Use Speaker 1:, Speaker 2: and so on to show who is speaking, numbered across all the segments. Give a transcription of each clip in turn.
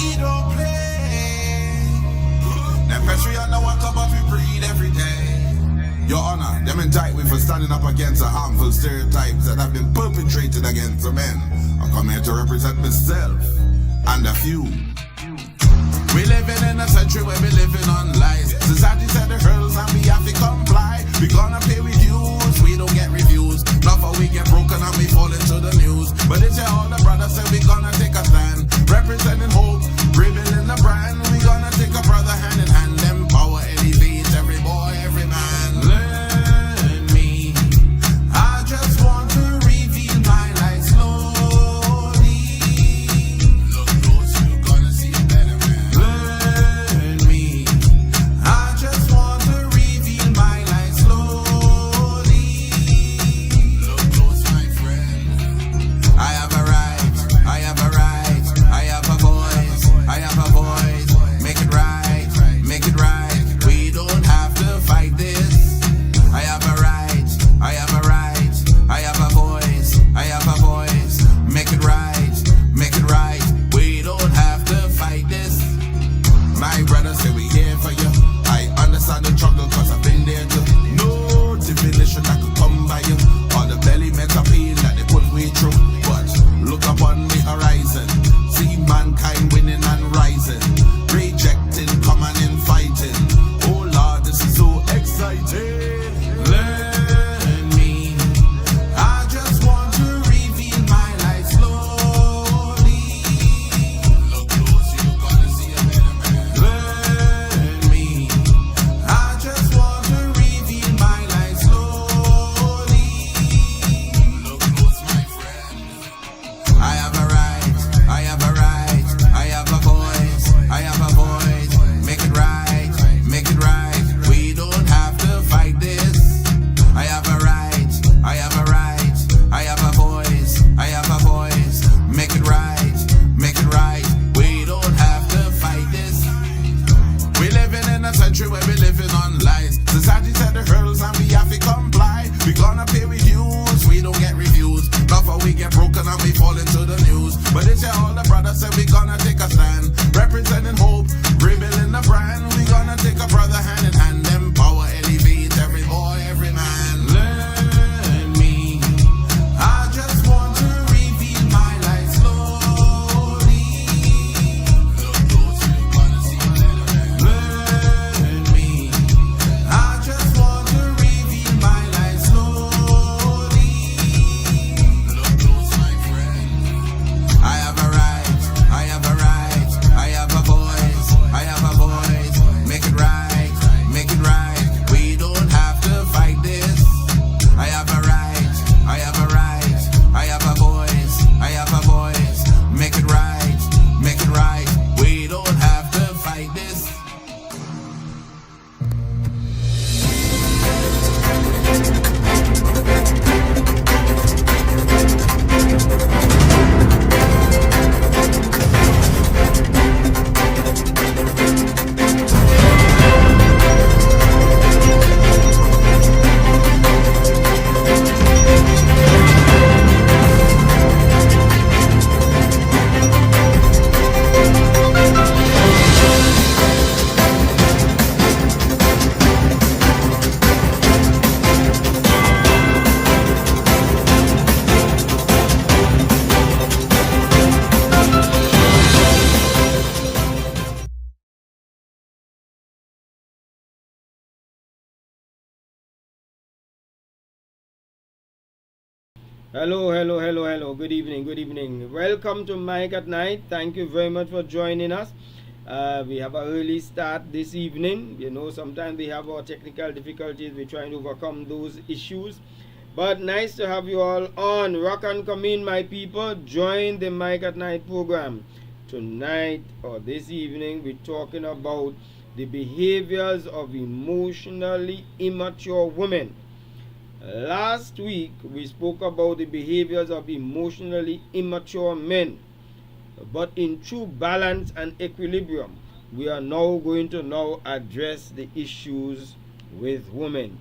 Speaker 1: We don't play. Them pressure on the water, but we breathe every day. Your Honor, them indict me for standing up against the harmful stereotypes that have been perpetrated against the men. I come here to represent myself and a few. We living in a century where we living on lies. Society said the hurdles and we have to comply. We gonna pay with dues, we don't get reviews. Not for we get broken and we fall into the news. But it's all the brothers said we gonna take a stand. Representing hope, rebuilding the brand. We gonna take a brother hand in hand. Empower, elevate every boy, every man. Learn me. I just want to reveal my light slowly. Look close, you're gonna see a better man. Learn me. I just want to reveal my light slowly. Look close, my friend. I have a right, I have a right, I have a voice, I have a voice. Make it right, make it right. We don't have to fight this. I have a right, I have a right, I have a voice, I have a voice. Make it right, make it right. We don't have to fight this. My brother say we here for you. I understand the struggle cause I've been there too. No definition that could come by you. All the belly metal pain that they put me through. But look upon the horizon. See mankind winning and rising. Rejecting, coming and fighting. Oh Lord, this is so exciting. Learn me. I just want to reveal my light slowly. Look close, you're gonna see a better man. Learn me. I just want to reveal my light slowly. Look close, my friend. I have a right, I have a right, I have a voice, I have a voice. Make it right, make it right. We don't have to fight this. I have a right, I have a right, I have a voice, I have a voice. Make it right, make it right. We don't have to fight this. We living in a century where we living on lies. Society said the hurdles and we have to comply. We gonna pay with dues, we don't get reviews. Not for we get broken and we fall into the news. But it's all the brothers said we gonna take a stand. Representing hope, rebuilding the brand. We gonna take a brother hand in hand. Empower, elevate every boy, every man. Learn me. I just want to reveal my light slowly. Look close, you're gonna see a better man. Learn me. I just want to reveal my light slowly. Look close, my friend. I have a right, I have a right, I have a voice, I have a voice. Make it right, make it right. We don't have to fight this. I have a right, I have a right, I have a voice, I have a voice. Make it right, make it right. We don't have to fight this.
Speaker 2: Hello, hello, hello, hello. Good evening, good evening. Welcome to Mike at Night. Thank you very much for joining us. We have an early start this evening. You know, sometimes we have our technical difficulties. We're trying to overcome those issues. But nice to have you all on. Rock and come in, my people. Join the Mike at Night program. Tonight or this evening, we're talking about the behaviors of emotionally immature women. Last week we spoke about the behaviors of emotionally immature men, but in true balance and equilibrium we are now going to address the issues with women.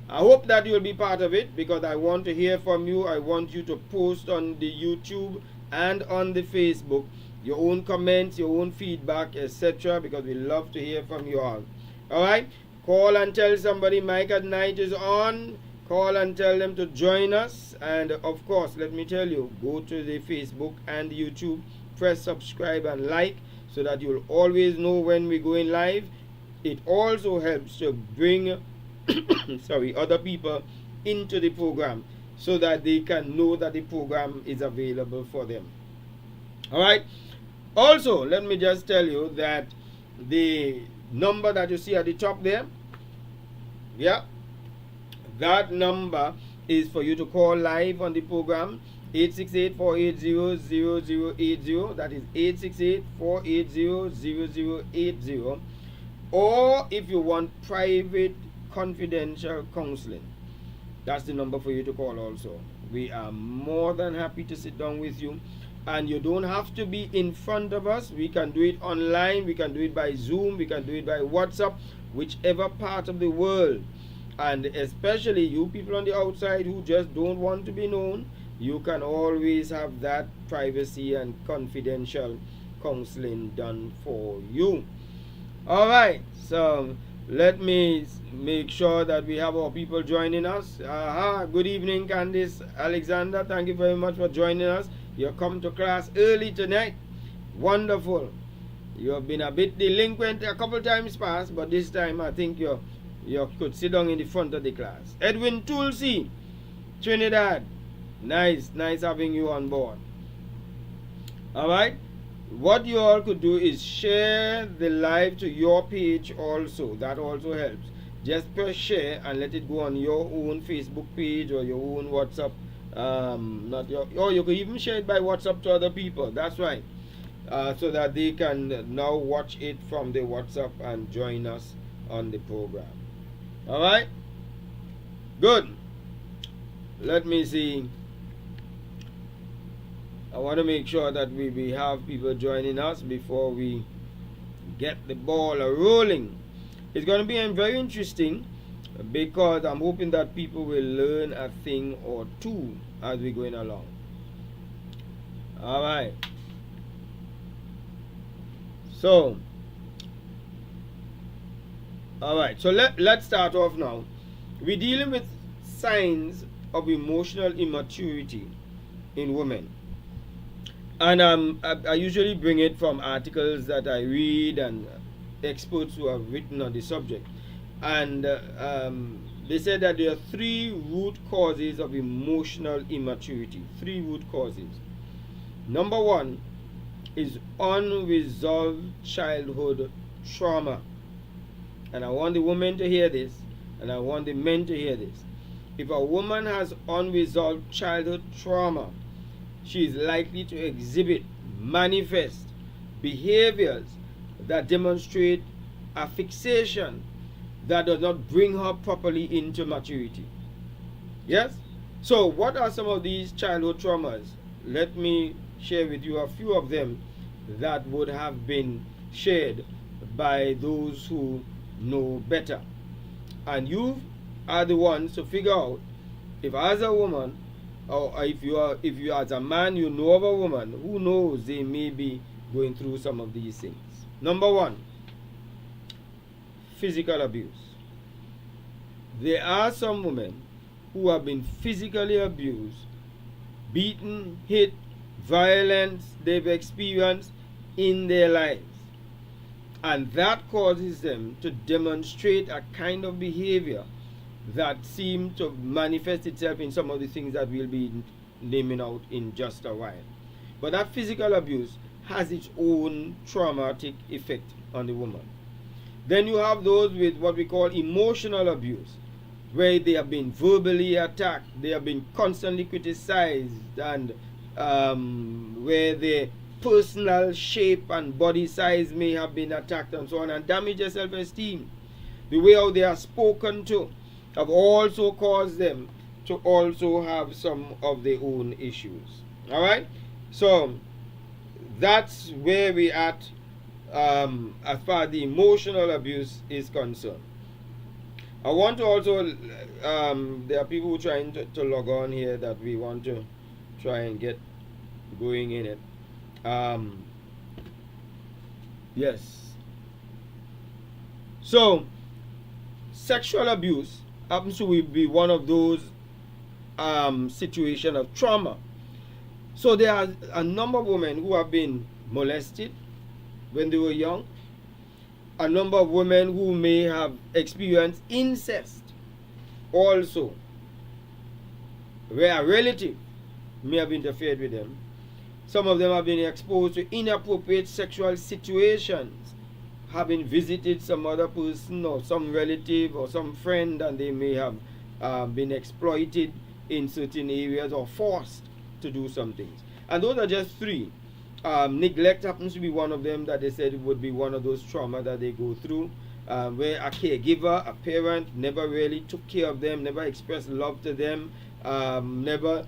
Speaker 2: I hope that you'll be part of it because I want to hear from you. I want you to post on the YouTube and on the Facebook your own comments, your own feedback, etc., because we love to hear from you all. All right, call and tell somebody Mike at Night is on. Call and tell them to join us. And of course, let me tell you, go to the Facebook and YouTube, press subscribe and like, so that you'll always know when we're going live. It also helps to bring other people into the program, so that they can know that the program is available for them. All right. Also, let me just tell you that the number that you see at the top there, yeah, that number is for you to call live on the program. 868-480-0080. That is 868-480-0080. Or if you want private confidential counseling, that's the number for you to call also. We are more than happy to sit down with you. And you don't have to be in front of us. We can do it online. We can do it by Zoom. We can do it by WhatsApp, whichever part of the world. And especially you people on the outside who just don't want to be known, you can always have that privacy and confidential counseling done for you. All right, so let me make sure that we have our people joining us. Good evening, Candice Alexander. Thank you very much for joining us. You come to class early tonight. Wonderful. You have been a bit delinquent a couple times past, but this time I think you could sit down in the front of the class. Edwin Tulsi, Trinidad. Nice having you on board. All right. What you all could do is share the live to your page also. That also helps. Just press share and let it go on your own Facebook page or your own WhatsApp. Or you could even share it by WhatsApp to other people. That's right. So that they can now watch it from the WhatsApp and join us on the program. All right. Good. Let me see. I want to make sure that we have people joining us before we get the ball rolling. It's going to be very interesting, because I'm hoping that people will learn a thing or two as we're going along. All right. So, all right. So let's start off now. We're dealing with signs of emotional immaturity in women. And I usually bring it from articles that I read and experts who have written on the subject. And they said that there are 3 root causes of emotional immaturity. 3 root causes. Number 1 is unresolved childhood trauma. And I want the women to hear this, and I want the men to hear this. If a woman has unresolved childhood trauma, she is likely to manifest behaviors that demonstrate a fixation that does not bring her properly into maturity. Yes? So what are some of these childhood traumas? Let me share with you a few of them that would have been shared by those who know better. And you are the ones to figure out if, as a woman, or if you as a man, you know of a woman who knows they may be going through some of these things. Number 1, physical abuse. There are some women who have been physically abused, beaten, hit, violence they've experienced in their lives. And that causes them to demonstrate a kind of behavior that seem to manifest itself in some of the things that we'll be naming out in just a while. But that physical abuse has its own traumatic effect on the woman. Then you have those with what we call emotional abuse, where they have been verbally attacked, they have been constantly criticized, and where their personal shape and body size may have been attacked and so on, and damage their self-esteem. The way how they are spoken to have also caused them to also have some of their own issues. All right, so that's where we at as far as the emotional abuse is concerned. I want to also there are people who are trying to log on here that we want to try and get going in it. Yes. So, sexual abuse happens to be one of those situation of trauma. So there are a number of women who have been molested when they were young, a number of women who may have experienced incest also, where a relative may have interfered with them. Some of them have been exposed to inappropriate sexual situations, having visited some other person or some relative or some friend, and they may have been exploited in certain areas or forced to do some things. And those are just three. Neglect happens to be one of them that they said would be one of those trauma that they go through, where a caregiver, a parent, never really took care of them, never expressed love to them, never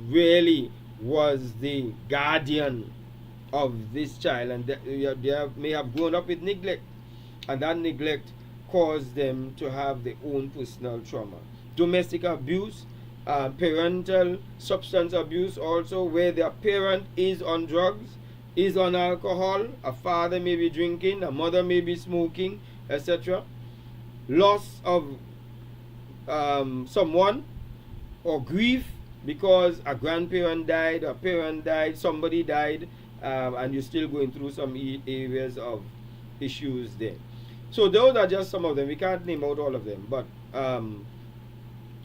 Speaker 2: really was the guardian of this child, and they may have grown up with neglect, and that neglect caused them to have their own personal trauma. Domestic abuse, parental substance abuse also, where their parent is on drugs, is on alcohol, a father may be drinking, a mother may be smoking, etc. Loss of someone, or grief because a grandparent died, a parent died, somebody died, and you're still going through some areas of issues there. So those are just some of them. We can't name out all of them, but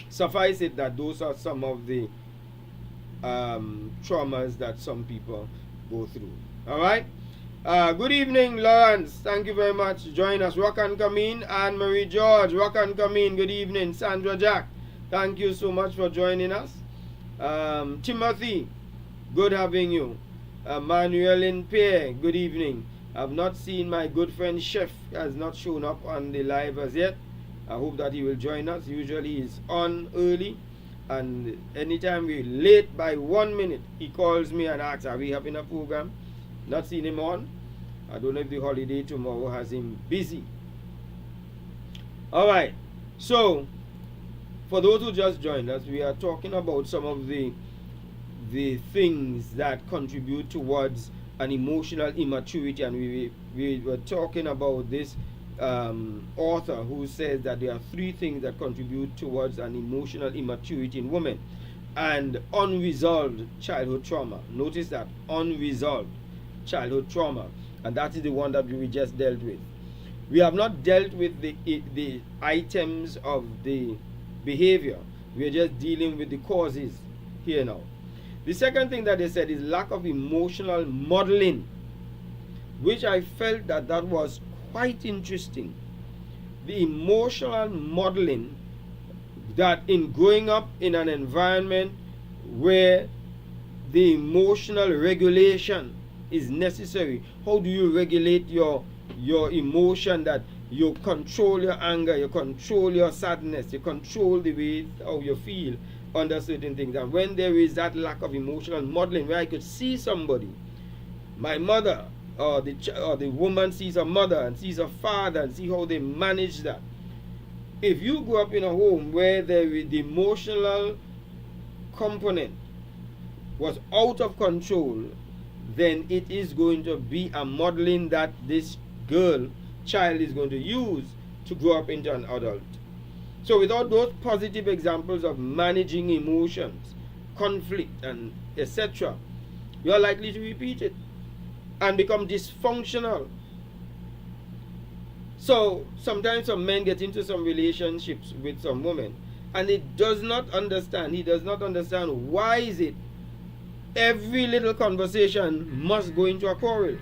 Speaker 2: suffice it that those are some of the traumas that some people go through. All right. Good evening, Lawrence. Thank you very much. Join us. Rock and come in. Anne Marie George. Rock and come in. Good evening. Sandra Jack. Thank you so much for joining us. Timothy. Good having you. Manuelin Pierre. Good evening. I've not seen my good friend Chef. Has not shown up on the live as yet. I hope that he will join us. Usually he's on early, and anytime we're late by 1 minute, he calls me and asks, are we having a program? Not seen him on. I don't know if the holiday tomorrow has him busy. Alright, so for those who just joined us, we are talking about some of the things that contribute towards an emotional immaturity, and we were talking about this author who says that there are three things that contribute towards an emotional immaturity in women. And unresolved childhood trauma. Notice that, unresolved childhood trauma, and that is the one that we just dealt with. We have not dealt with the items of the behavior. We are just dealing with the causes here now. The second thing that they said is lack of emotional modeling, which I felt that was quite interesting. The emotional modeling, that in growing up in an environment where the emotional regulation is necessary. How do you regulate your emotion, that you control your anger, you control your sadness, you control the way how you feel under certain things? And when there is that lack of emotional modeling, where I could see somebody, my mother, or the woman sees her mother and sees her father and see how they manage that. If you grow up in a home where the emotional component was out of control, then it is going to be a modeling that this child is going to use to grow up into an adult. So without those positive examples of managing emotions, conflict, and etc., you are likely to repeat it and become dysfunctional. So sometimes some men get into some relationships with some women, and he does not understand why is it every little conversation must go into a quarrel.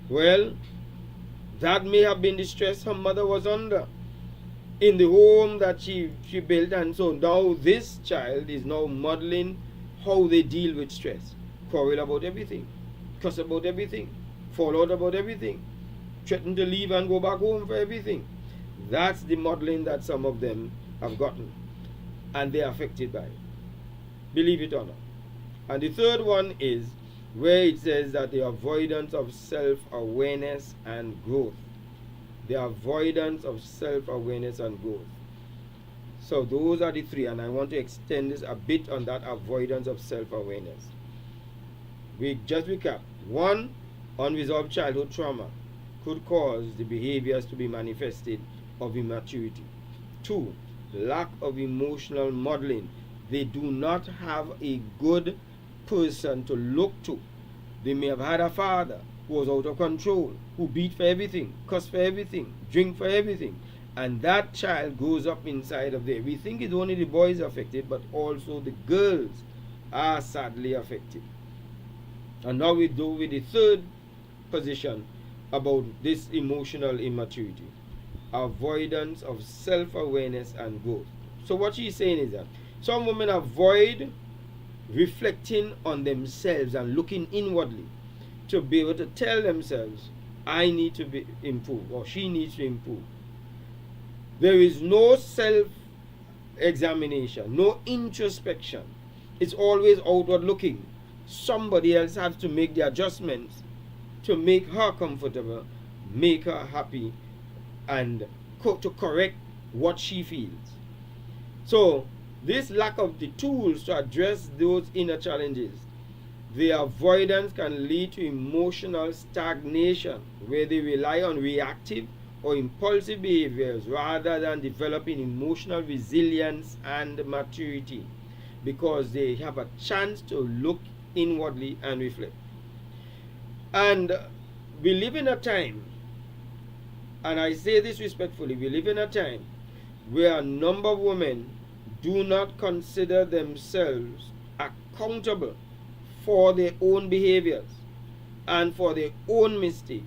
Speaker 2: Well, that may have been the stress her mother was under in the home that she built, and so now this child is now modeling how they deal with stress. Quarrel about everything, cuss about everything, fall out about everything, threaten to leave and go back home for everything. That's the modeling that some of them have gotten, and they are affected by it. Believe it or not. And the third one is where it says that the avoidance of self-awareness and growth. The avoidance of self-awareness and growth. So those are the three, and I want to extend this a bit on that avoidance of self-awareness. We just recap. 1, unresolved childhood trauma. could cause the behaviors to be manifested of immaturity. 2. Lack of emotional modeling. They do not have a good person to look to. They may have had a father who was out of control, who beat for everything, cussed for everything, drink for everything, and that child goes up inside of there. We think it's only the boys affected, but also the girls are sadly affected. And now we go with the third position about this emotional immaturity: avoidance of self-awareness and growth. So what she's saying is that some women avoid reflecting on themselves and looking inwardly to be able to tell themselves, I need to be improved, or she needs to improve. There is no self-examination, no introspection. It's always outward looking. Somebody else has to make the adjustments to make her comfortable, make her happy, and to correct what she feels. So this lack of the tools to address those inner challenges, the avoidance can lead to emotional stagnation, where they rely on reactive or impulsive behaviors rather than developing emotional resilience and maturity, because they have a chance to look inwardly and reflect. And we live in a time, and I say this respectfully, we live in a time where a number of women do not consider themselves accountable for their own behaviors and for their own mistakes,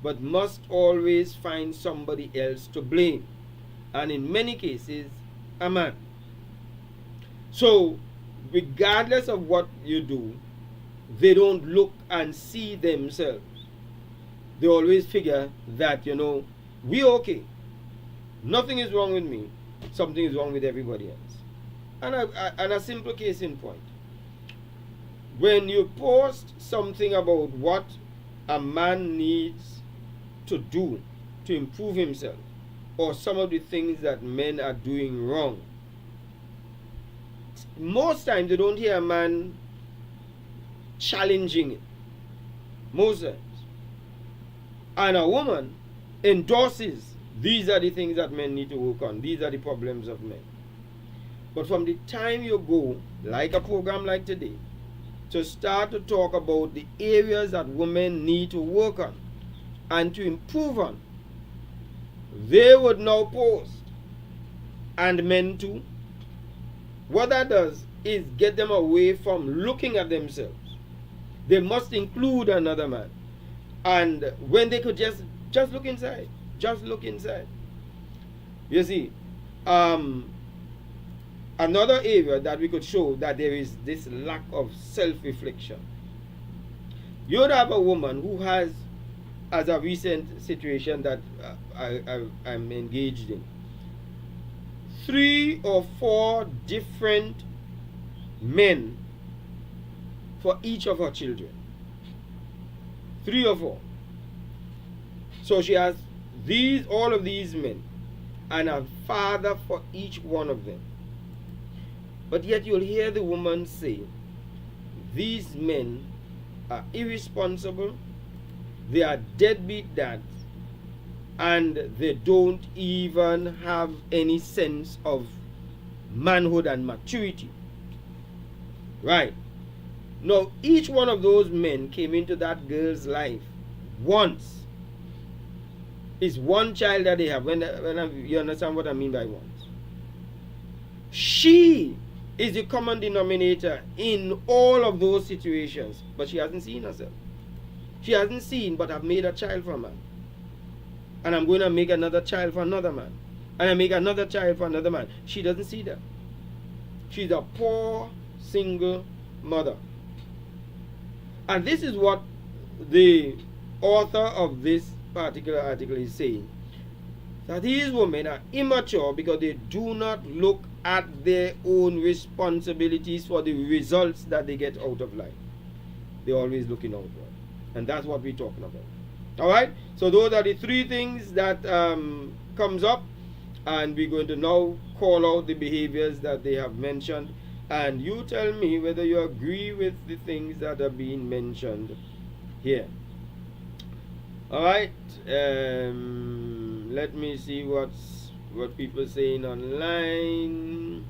Speaker 2: but must always find somebody else to blame, and in many cases, a man. So, regardless of what you do, they don't look and see themselves. They always figure that, we're okay. Nothing is wrong with me. Something is wrong with everybody else. And a simple case in point. When you post something about what a man needs to do to improve himself, or some of the things that men are doing wrong, most times you don't hear a man challenging it. Most times. And a woman endorses, these are the things that men need to work on, these are the problems of men. But from the time you go, like a program like today, to start to talk about the areas that women need to work on and to improve on, they would now post, and men too. What that does is get them away from looking at themselves. They must include another man. And when they could just look inside. Just look inside. You see, another area that we could show that there is this lack of self-reflection. You would have a woman who has, as a recent situation that I'm engaged in, 3 or 4 different men for each of her children. 3 or 4. So she has all of these men, and a father for each one of them. But yet you'll hear the woman say, these men are irresponsible, they are deadbeat dads, and they don't even have any sense of manhood and maturity. Right. Now, each one of those men came into that girl's life once. It's one child that they have. You understand what I mean by once? She is the common denominator in all of those situations, but she hasn't seen herself. She hasn't seen, but I've made a child for a man. And I'm going to make another child for another man. And I make another child for another man. She doesn't see that. She's a poor, single mother. And this is what the author of this particular article is saying. That these women are immature because they do not look at their own responsibilities for the results that they get out of life. They're always looking outward. And that's what we're talking about. Alright? So those are the 3 things that comes up. And we're going to now call out the behaviors that they have mentioned. And you tell me whether you agree with the things that are being mentioned here. Alright. Let me see what people saying online.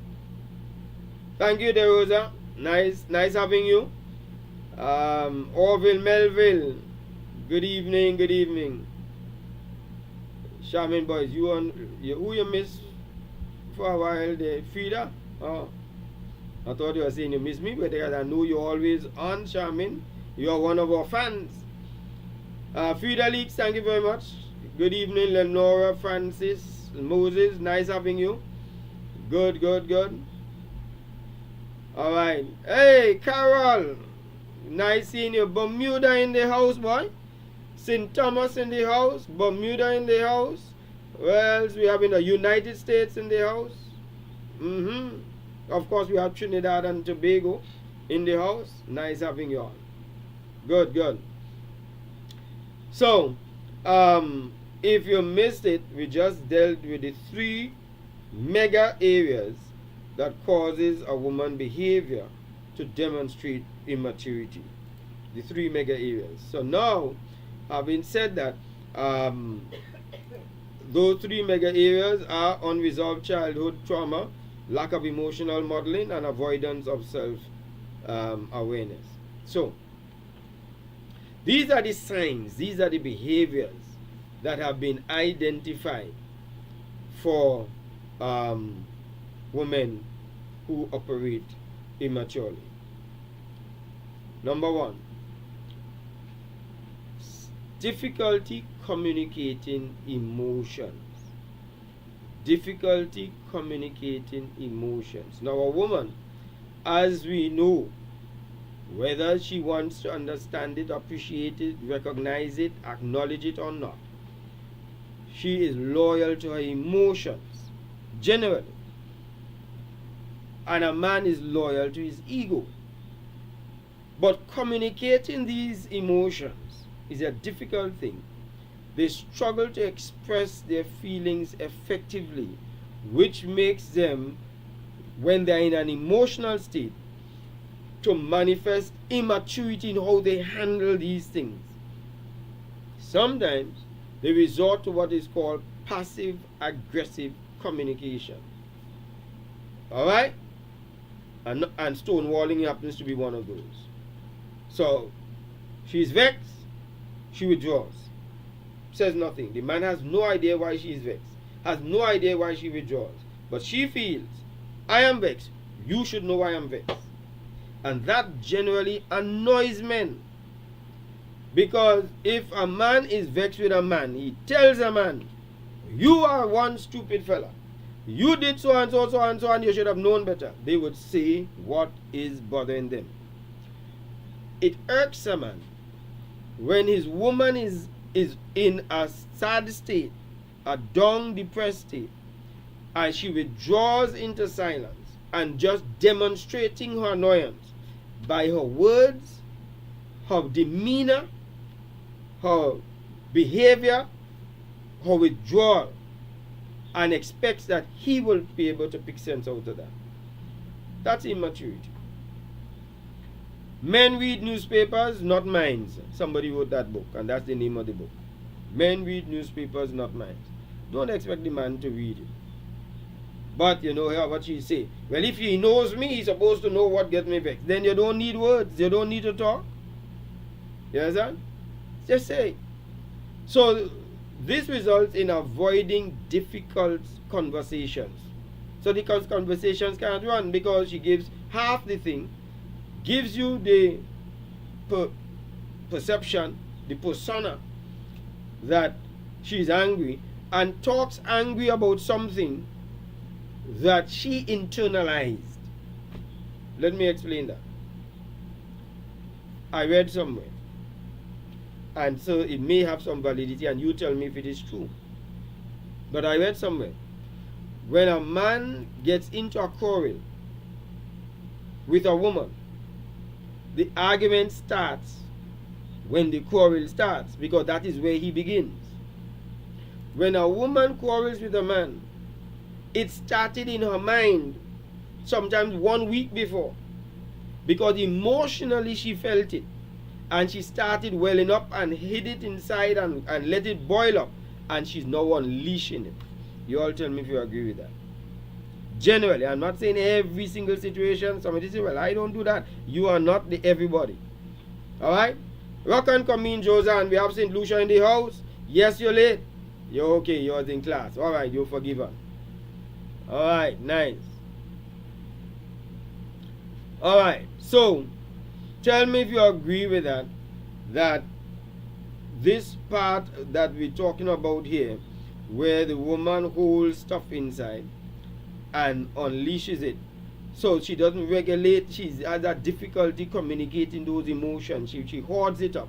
Speaker 2: Thank you, DeRosa. Nice having you. Orville Melville. Good evening. Charmin boys, who you miss for a while there? Frida? Oh. I thought you were saying you miss me, but I know you're always on, Charmin. You're one of our fans. Frida Leaks, thank you very much. Good evening, Lenora Francis Moses. Nice having you. Good. Alright. Hey, Carol. Nice seeing you. Bermuda in the house, boy. St. Thomas in the house. Bermuda in the house. Where else we have in the United States in the house? Of course, we have Trinidad and Tobago in the house. Nice having you all. Good. So, if you missed it, we just dealt with the 3 mega areas that causes a woman behavior to demonstrate immaturity. The 3 mega areas. So now, having said that, those 3 mega areas are unresolved childhood trauma, lack of emotional modeling, and avoidance of self-awareness. So, these are the signs, these are the behaviors that have been identified for women who operate immaturely. Number 1, difficulty communicating emotions. Difficulty communicating emotions. Now, a woman, as we know, whether she wants to understand it, appreciate it, recognize it, acknowledge it or not, she is loyal to her emotions, generally. And a man is loyal to his ego. But communicating these emotions is a difficult thing. They struggle to express their feelings effectively, which makes them, when they're in an emotional state, to manifest immaturity in how they handle these things. Sometimes they resort to what is called passive-aggressive communication. Alright? And stonewalling happens to be one of those. So, she's vexed, she withdraws. Says nothing. The man has no idea why she is vexed, has no idea why she withdraws. But she feels, I am vexed, you should know why I'm vexed. And that generally annoys men. Because if a man is vexed with a man, he tells a man, you are one stupid fella. You did so and so and so and you should have known better. They would say what is bothering them. It irks a man when his woman is in a sad state, a down, depressed state, and she withdraws into silence and just demonstrating her annoyance by her words, her demeanor, her behavior, her withdrawal, and expects that he will be able to pick sense out of that. That's immaturity. Men read newspapers, not minds. Somebody wrote that book, and that's the name of the book. Men read newspapers, not minds. Don't expect the man to read it. But you know what she say? Well, if he knows me, he's supposed to know what gets me vexed. Then you don't need words. You don't need to talk. You understand? Just say. So this results in avoiding difficult conversations. So the conversations can't run because she gives half the thing, gives you the perception, the persona that she's angry, and talks angry about something that she internalized. Let me explain that. I read somewhere, and so it may have some validity, and you tell me if it is true. But I read somewhere, when a man gets into a quarrel with a woman, the argument starts when the quarrel starts, because that is where he begins. When a woman quarrels with a man, it started in her mind sometimes 1 week before, because emotionally she felt it, and she started welling up and hid it inside and let it boil up, and she's now unleashing it. You all tell me if you agree with that. Generally, I'm not saying every single situation. Somebody say, well, I don't do that. You are not the everybody. Alright? Rock and come in, Josan. We have St. Lucia in the house. Yes, you're late. You're okay. You're in class. Alright, you're forgiven. Alright, nice. Alright, so tell me if you agree with that. That this part that we're talking about here, where the woman holds stuff inside and unleashes it, so she doesn't regulate, she has a difficulty communicating those emotions, she hoards it up,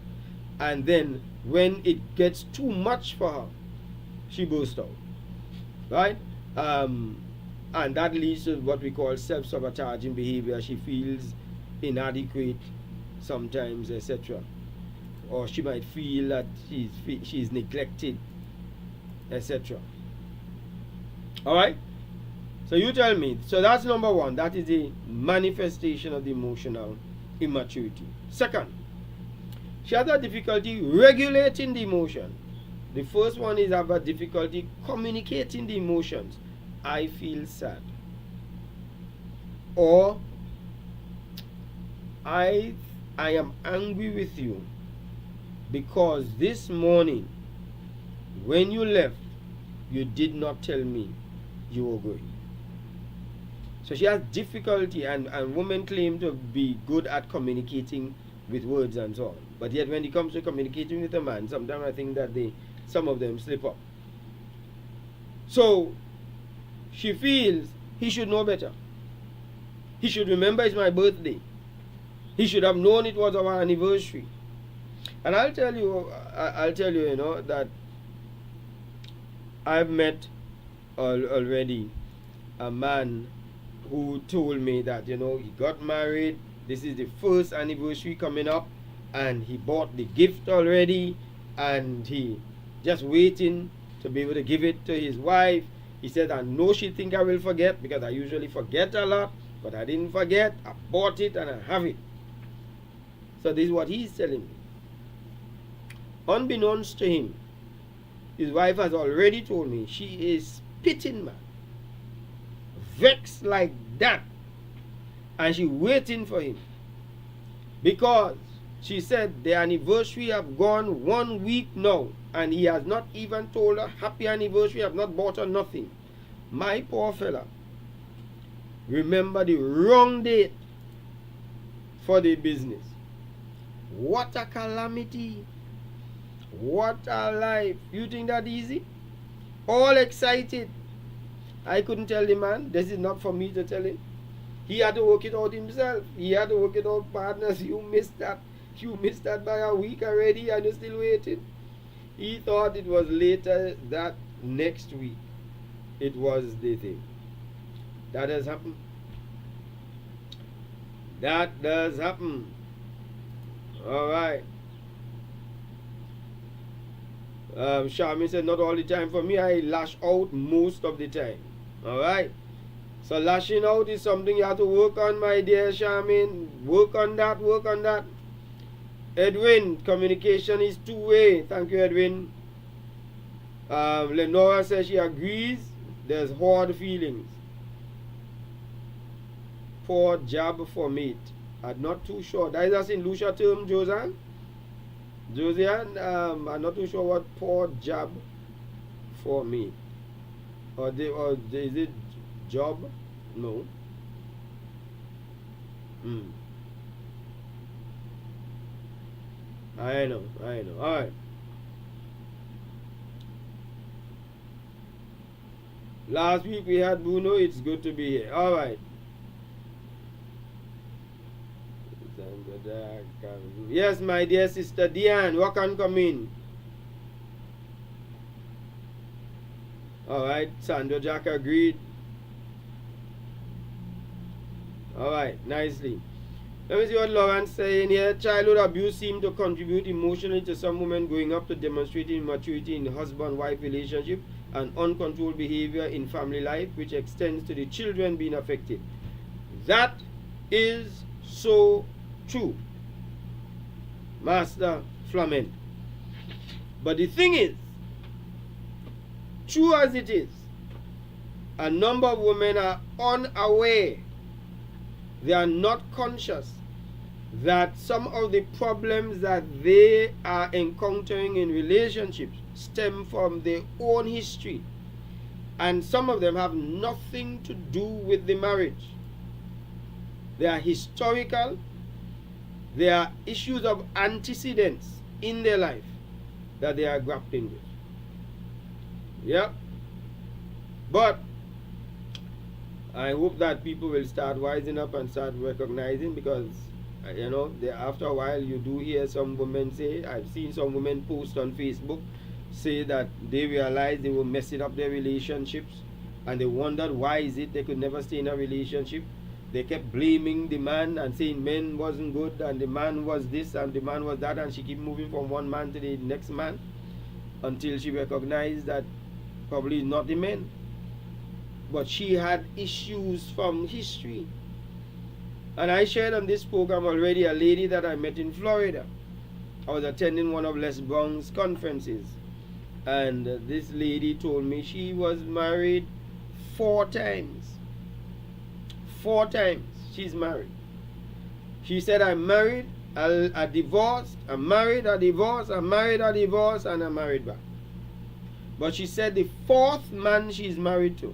Speaker 2: and then when it gets too much for her, she bursts out, right? And that leads to what we call self-sabotaging behavior. She feels inadequate sometimes, etc., or she might feel that she's neglected, etc. Alright? So you tell me. So that's number one. That is the manifestation of the emotional immaturity. Second, she has a difficulty regulating the emotion. The first one is have a difficulty communicating the emotions. I feel sad. Or I am angry with you because this morning when you left, you did not tell me you were going. So she has difficulty, and women claim to be good at communicating with words and so on. But yet when it comes to communicating with a man, sometimes I think that some of them slip up. So she feels he should know better. He should remember it's my birthday. He should have known it was our anniversary. And I'll tell you, you know, that I've met already a man who told me that, you know, he got married, this is the first anniversary coming up, and he bought the gift already, and he just waiting to be able to give it to his wife. He said, I know she think I will forget, because I usually forget a lot, but I didn't forget. I bought it and I have it. So this is what he's telling me. Unbeknownst to him, his wife has already told me she is spitting mad, vexed like that, and she waiting for him, because she said the anniversary have gone 1 week now, and he has not even told her happy anniversary, have not bought her nothing. My poor fella, remember the wrong date for the business. What a calamity. What a life. You think that easy? All excited. I couldn't tell the man. This is not for me to tell him. He had to work it out himself. He had to work it out, partners. You missed that. You missed that by a week already and you're still waiting. He thought it was later that next week. It was the thing. That has happened. That does happen. Alright. Charmin said, not all the time for me. I lash out most of the time. Alright. So lashing out is something you have to work on, my dear Charmin. Work on that, work on that. Edwin, communication is two-way. Thank you, Edwin. Lenora says she agrees. There's hard feelings. Poor job for mate. I'm not too sure. That is a St. Lucia term, Josan. Josiane, I'm not too sure what poor job for me. Or is it job? No. I know. Alright. Last week we had Bruno. It's good to be here. Alright. Yes, my dear sister Diane, what can come in? Alright, Sandra Jack agreed. Alright, nicely. Let me see what Lauren's saying here. Childhood abuse seems to contribute emotionally to some women growing up to demonstrating immaturity in the husband-wife relationship and uncontrolled behavior in family life, which extends to the children being affected. That is so true. Master Flament. But the thing is, true as it is, a number of women are unaware. They are not conscious that some of the problems that they are encountering in relationships stem from their own history. And some of them have nothing to do with the marriage. They are historical. They are issues of antecedents in their life that they are grappling with. Yeah. But I hope that people will start wising up and start recognizing, because after a while you do hear some women say, I've seen some women post on Facebook say that they realized they were messing up their relationships and they wondered why is it they could never stay in a relationship. They kept blaming the man and saying men wasn't good and the man was this and the man was that, and she kept moving from one man to the next man until she recognized that probably not the men, but she had issues from history. And I shared on this program already a lady that I met in Florida. I was attending one of Les Brown's conferences, and this lady told me she was married 4 times. 4 times she's married. She said, I'm married, I divorced, I'm married, I divorced, I'm married, I divorced, and I'm married back. But she said the 4th man she's married to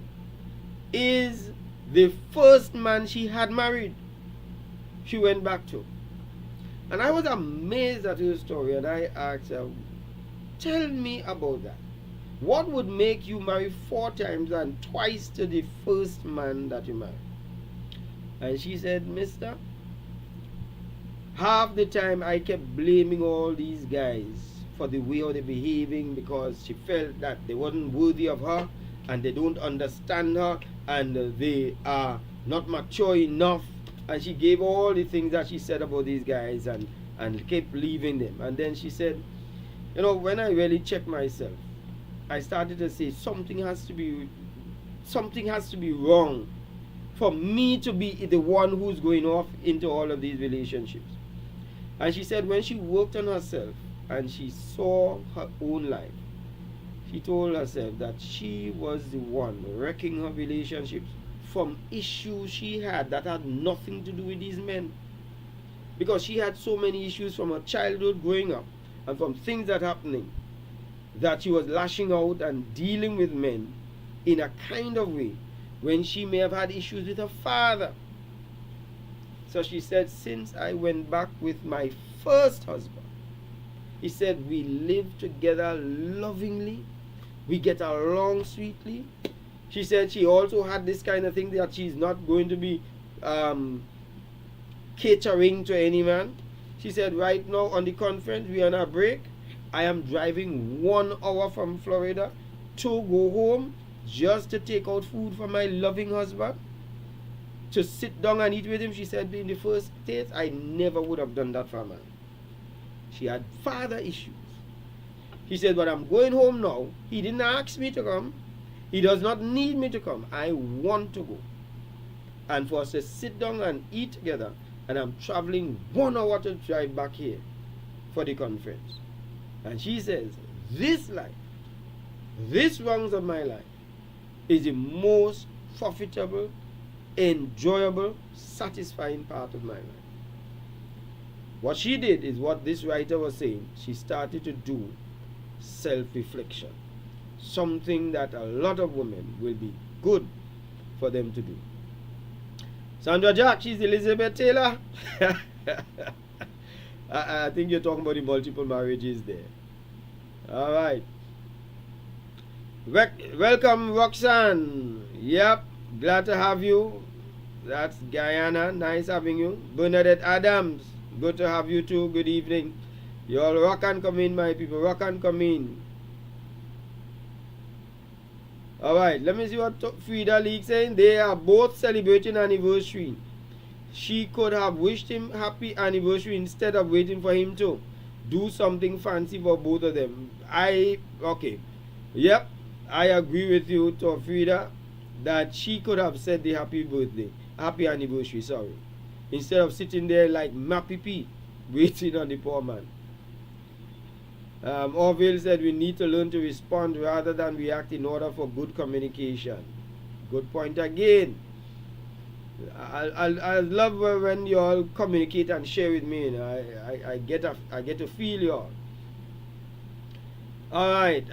Speaker 2: is the first man she had married, she went back to. And I was amazed at her story, and I asked her, tell me about that. What would make you marry 4 times and twice to the first man that you married? And she said, mister, half the time I kept blaming all these guys for the way how they're behaving, because she felt that they wasn't worthy of her and they don't understand her and they are not mature enough. And she gave all the things that she said about these guys and kept leaving them. And then she said, when I really checked myself, I started to say something has to be wrong for me to be the one who's going off into all of these relationships. And she said when she worked on herself and she saw her own life, she told herself that she was the one wrecking her relationships from issues she had that had nothing to do with these men. Because she had so many issues from her childhood growing up and from things that happening, that she was lashing out and dealing with men in a kind of way when she may have had issues with her father. So she said, since I went back with my first husband, he said, we live together lovingly, we get along sweetly. She said she also had this kind of thing that she's not going to be catering to any man. She said right now on the conference, we're on a break. I am driving 1 hour from Florida to go home just to take out food for my loving husband, to sit down and eat with him. She said in the first days, I never would have done that for a man. She had father issues. He said, but I'm going home now. He didn't ask me to come. He does not need me to come. I want to go. And for us to sit down and eat together, and I'm traveling 1 hour to drive back here for the conference. And she says, this life, this rounds of my life, is the most profitable, enjoyable, satisfying part of my life. What she did is what this writer was saying. She started to do self-reflection. Something that a lot of women will be good for them to do. Sandra Jack, she's Elizabeth Taylor. I think you're talking about the multiple marriages there. All right. Welcome, Roxanne. Yep, glad to have you. That's Guyana. Nice having you. Bernadette Adams. Good to have you too. Good evening. You all rock and come in, my people. Rock and come in. Alright, let me see what Frida League saying. They are both celebrating anniversary. She could have wished him happy anniversary instead of waiting for him to do something fancy for both of them. Okay. Yep, I agree with you, Frida, that she could have said the happy anniversary, sorry. Instead of sitting there like Mappy P, waiting on the poor man. Orville said we need to learn to respond rather than react in order for good communication. Good point again. I love when you all communicate and share with me. You know, I get to feel you all. All right.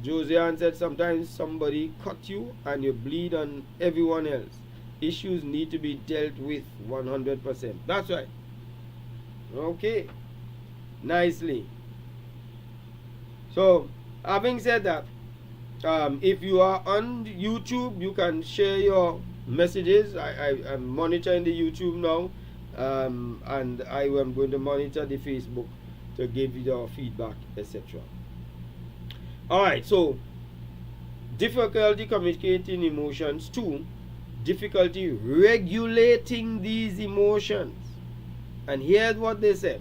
Speaker 2: Josiane said sometimes somebody cut you and you bleed on everyone else. Issues need to be dealt with 100%. That's right. Okay. Nicely. So, having said that, if you are on YouTube, you can share your messages. I'm monitoring the YouTube now, and I am going to monitor the Facebook to give you your feedback, etc. Alright, so difficulty communicating emotions. 2, difficulty regulating these emotions. And here's what they said.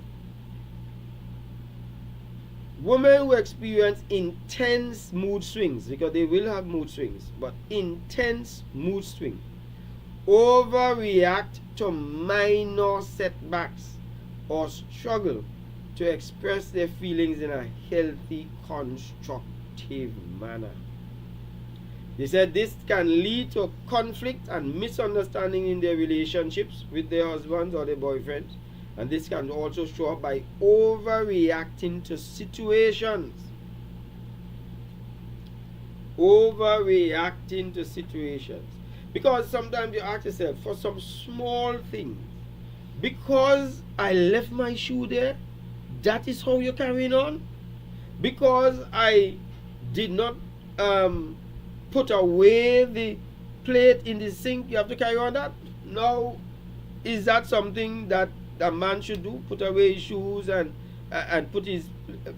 Speaker 2: Women who experience intense mood swings, because they will have mood swings, but intense mood swings, overreact to minor setbacks or struggle to express their feelings in a healthy, constructive manner. They said this can lead to conflict and misunderstanding in their relationships with their husbands or their boyfriends. And this can also show up by overreacting to situations. Overreacting to situations. Because sometimes you ask yourself for some small things. Because I left my shoe there, that is how you're carrying on? Because I did not put away the plate in the sink, you have to carry on that? No. Is that something that a man should do? Put away his shoes and put his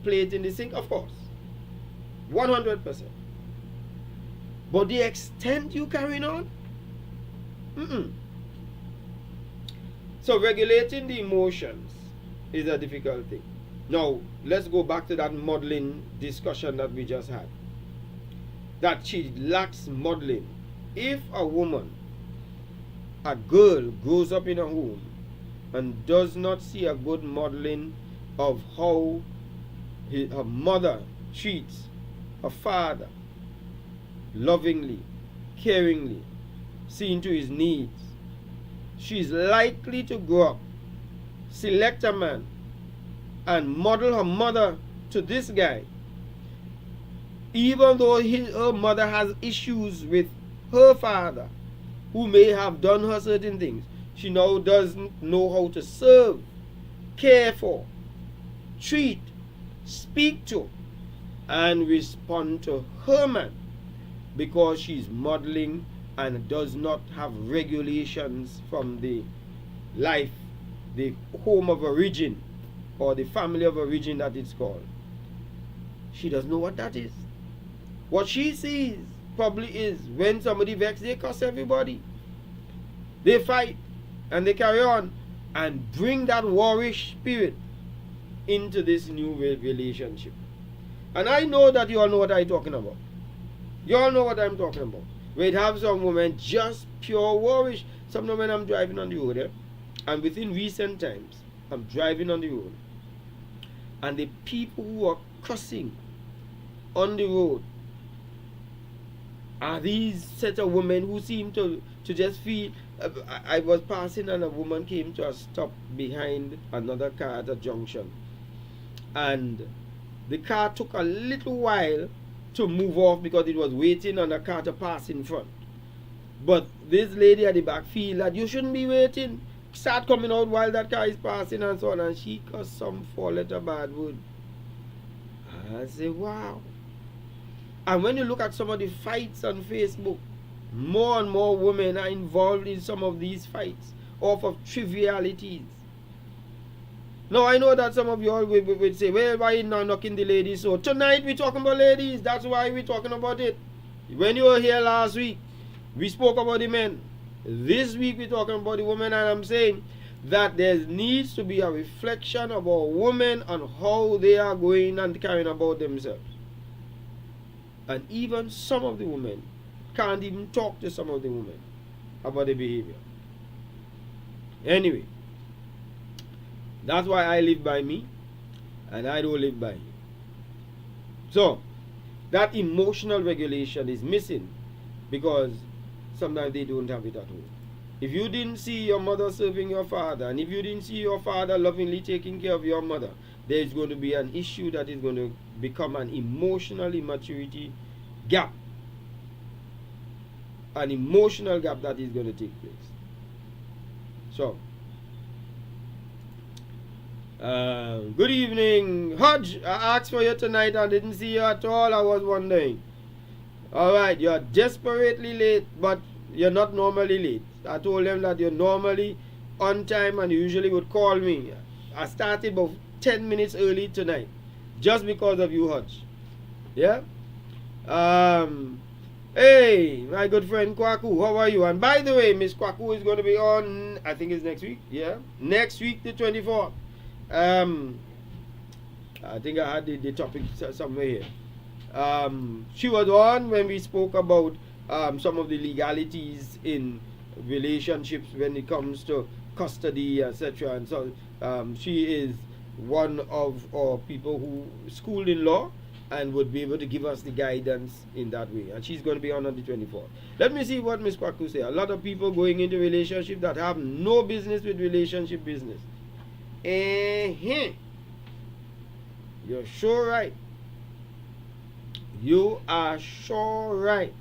Speaker 2: plate in the sink? Of course. 100%. But the extent you carrying on? So regulating the emotions is a difficult thing. Now, let's go back to that modeling discussion that we just had. That she lacks modeling. If a woman, a girl, grows up in a home and does not see a good modeling of how her mother treats her father, lovingly, caringly, seeing to his needs, she is likely to grow up, select a man, and model her mother to this guy, even though her mother has issues with her father, who may have done her certain things. She now doesn't know how to serve, care for, treat, speak to, and respond to her man, because she's modeling and does not have regulations from the life, the home of origin, or the family of origin that it's called. She doesn't know what that is. What she sees probably is when somebody vexes, they cuss everybody. They fight and they carry on and bring that warish spirit into this new relationship. And I know that you all know what I'm talking about. You all know what I'm talking about. We'd have some women just pure warish. Sometimes when I'm driving on the road, and within recent times, I'm driving on the road, and the people who are cussing on the road are these set of women who seem to just feel. I was passing and a woman came to a stop behind another car at a junction, and the car took a little while to move off because it was waiting on a car to pass in front. But this lady at the back feel that you shouldn't be waiting, start coming out while that car is passing and so on, and she cussed some 4-letter bad word. I say, wow. And when you look at some of the fights on Facebook, more and more women are involved in some of these fights off of trivialities. Now I know that some of you all will say, well, why are you not knocking the ladies? So tonight we're talking about ladies. That's why we're talking about it. When you were here last week, we spoke about the men. This week we're talking about the women, and I'm saying that there needs to be a reflection of our women on how they are going and carrying about themselves. And even some of the women can't even talk to some of the women about the behavior. Anyway, that's why I live by me and I don't live by you. So that emotional regulation is missing because sometimes they don't have it at home. If you didn't see your mother serving your father, and if you didn't see your father lovingly taking care of your mother, there is going to be an issue that is going to become an emotional immaturity gap. An emotional gap that is going to take place. So, good evening, Hodge. I asked for you tonight. I didn't see you at all. I was wondering. All right, you're desperately late, but you're not normally late. I told them that you're normally on time and you usually would call me. I started about 10 minutes early tonight just because of you, Hodge. Yeah? Hey, my good friend Kwaku, how are you? And by the way, Miss Kwaku is going to be on, I think it's next week. Yeah? Next week, the 24th. I think I had the topic somewhere here. She was on when we spoke about some of the legalities in relationships when it comes to custody, etc. And so she is one of our people who schooled in law and would be able to give us the guidance in that way. And she's going to be on the 24th. Let me see what Miss Kwaku say. A lot of people going into relationships that have no business with relationship business. You're sure right. You are sure right.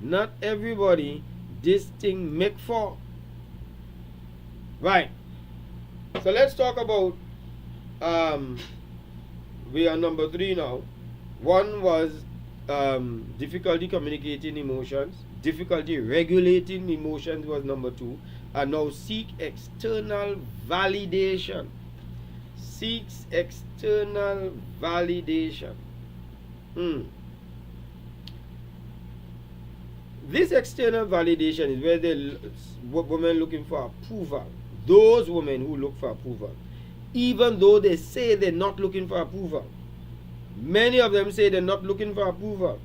Speaker 2: Not everybody this thing make for. Right. So let's talk about we are number 3 now. One was difficulty communicating emotions. Difficulty regulating emotions was number 2. And now seek external validation. Seeks external validation. This external validation is where the women looking for approval. Those women who look for approval, even though they say they're not looking for approval. Many of them say they're not looking for approval.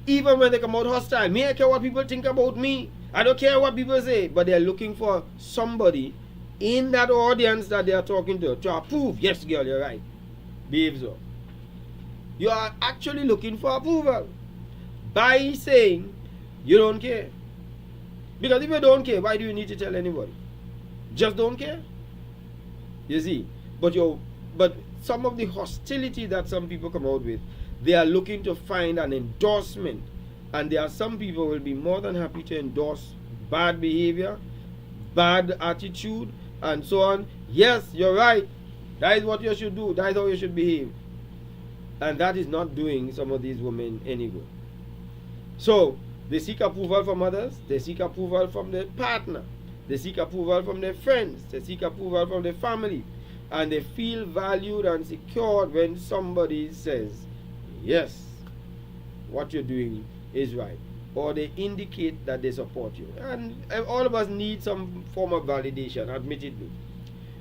Speaker 2: Even when they come out hostile, me, I care what people think about me. I don't care what people say, but they're looking for somebody in that audience that they are talking to approve. Yes, girl, you're right. Behave so. You are actually looking for approval by saying you don't care. Because if you don't care, why do you need to tell anybody? Just don't care. You see, but some of the hostility that some people come out with, they are looking to find an endorsement, and there are some people who will be more than happy to endorse bad behavior, bad attitude, and so on. Yes, you're right. That is what you should do. That is how you should behave. And that is not doing some of these women any good. So they seek approval from others. They seek approval from their partner. They seek approval from their friends. They seek approval from their family. And they feel valued and secured when somebody says, yes, what you're doing is right. Or they indicate that they support you. And all of us need some form of validation, admittedly.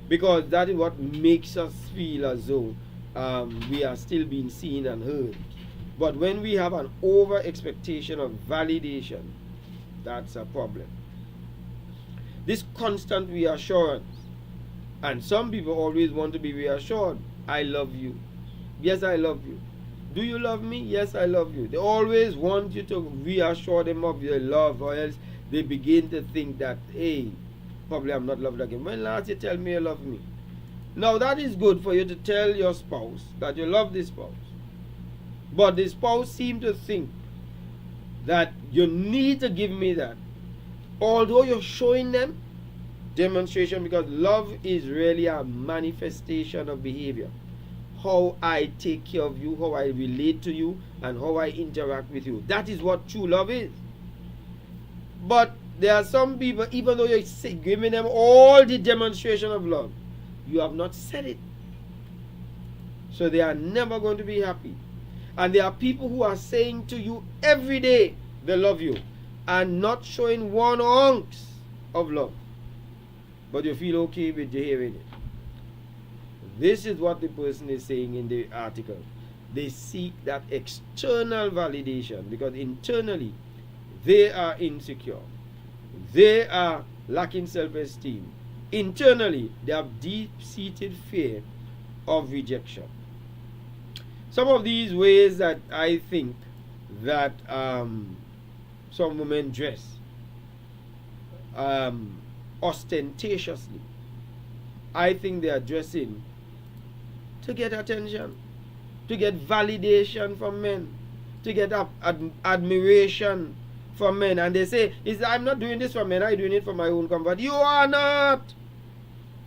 Speaker 2: Because that is what makes us feel as though we are still being seen and heard. But when we have an over expectation of validation, that's a problem. This constant reassurance, and some people always want to be reassured. I love you. Yes, I love you. Do you love me? Yes, I love you. They always want you to reassure them of your love, or else they begin to think that, hey, probably I'm not loved again. When last you tell me you love me? Now that is good for you to tell your spouse that you love this spouse. But the spouse seems to think that you need to give me that. Although you're showing them demonstration, because love is really a manifestation of behavior. How I take care of you, how I relate to you, and how I interact with you. That is what true love is. But there are some people, even though you're giving them all the demonstration of love, you have not said it. So they are never going to be happy. And there are people who are saying to you every day they love you and not showing 1 ounce of love. But you feel okay with hearing it. This is what the person is saying in the article. They seek that external validation because internally they are insecure. They are lacking self-esteem. Internally they have deep-seated fear of rejection. some of these ways that I think that some women dress ostentatiously, I think they are dressing to get attention, to get validation from men, to get admiration from men. And they say, I'm not doing this for men, I'm doing it for my own comfort. You are not.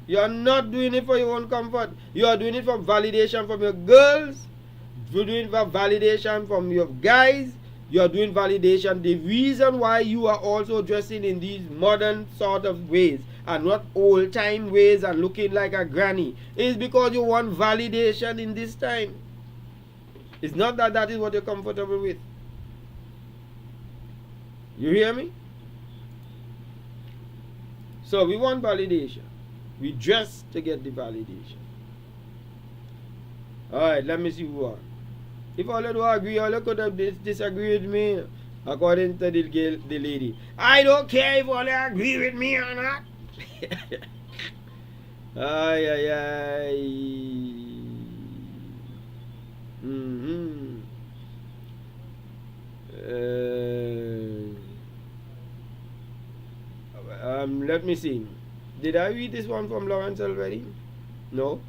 Speaker 2: You are not doing it for your own comfort. You are doing it for validation from your girls. You're doing it for validation from your guys. You are doing validation. The reason why you are also dressing in these modern sort of ways and not old time ways and looking like a granny is because you want validation in this time. It's not that that is what you're comfortable with. You hear me? So we want validation. We dress to get the validation. Alright, let me see who are. If all of you agree, all of you could have disagree with me, according to the lady. I don't care if all of you agree with me or not. Ay, ay, ay. Let me see. Did I read this one from Lawrence already? No.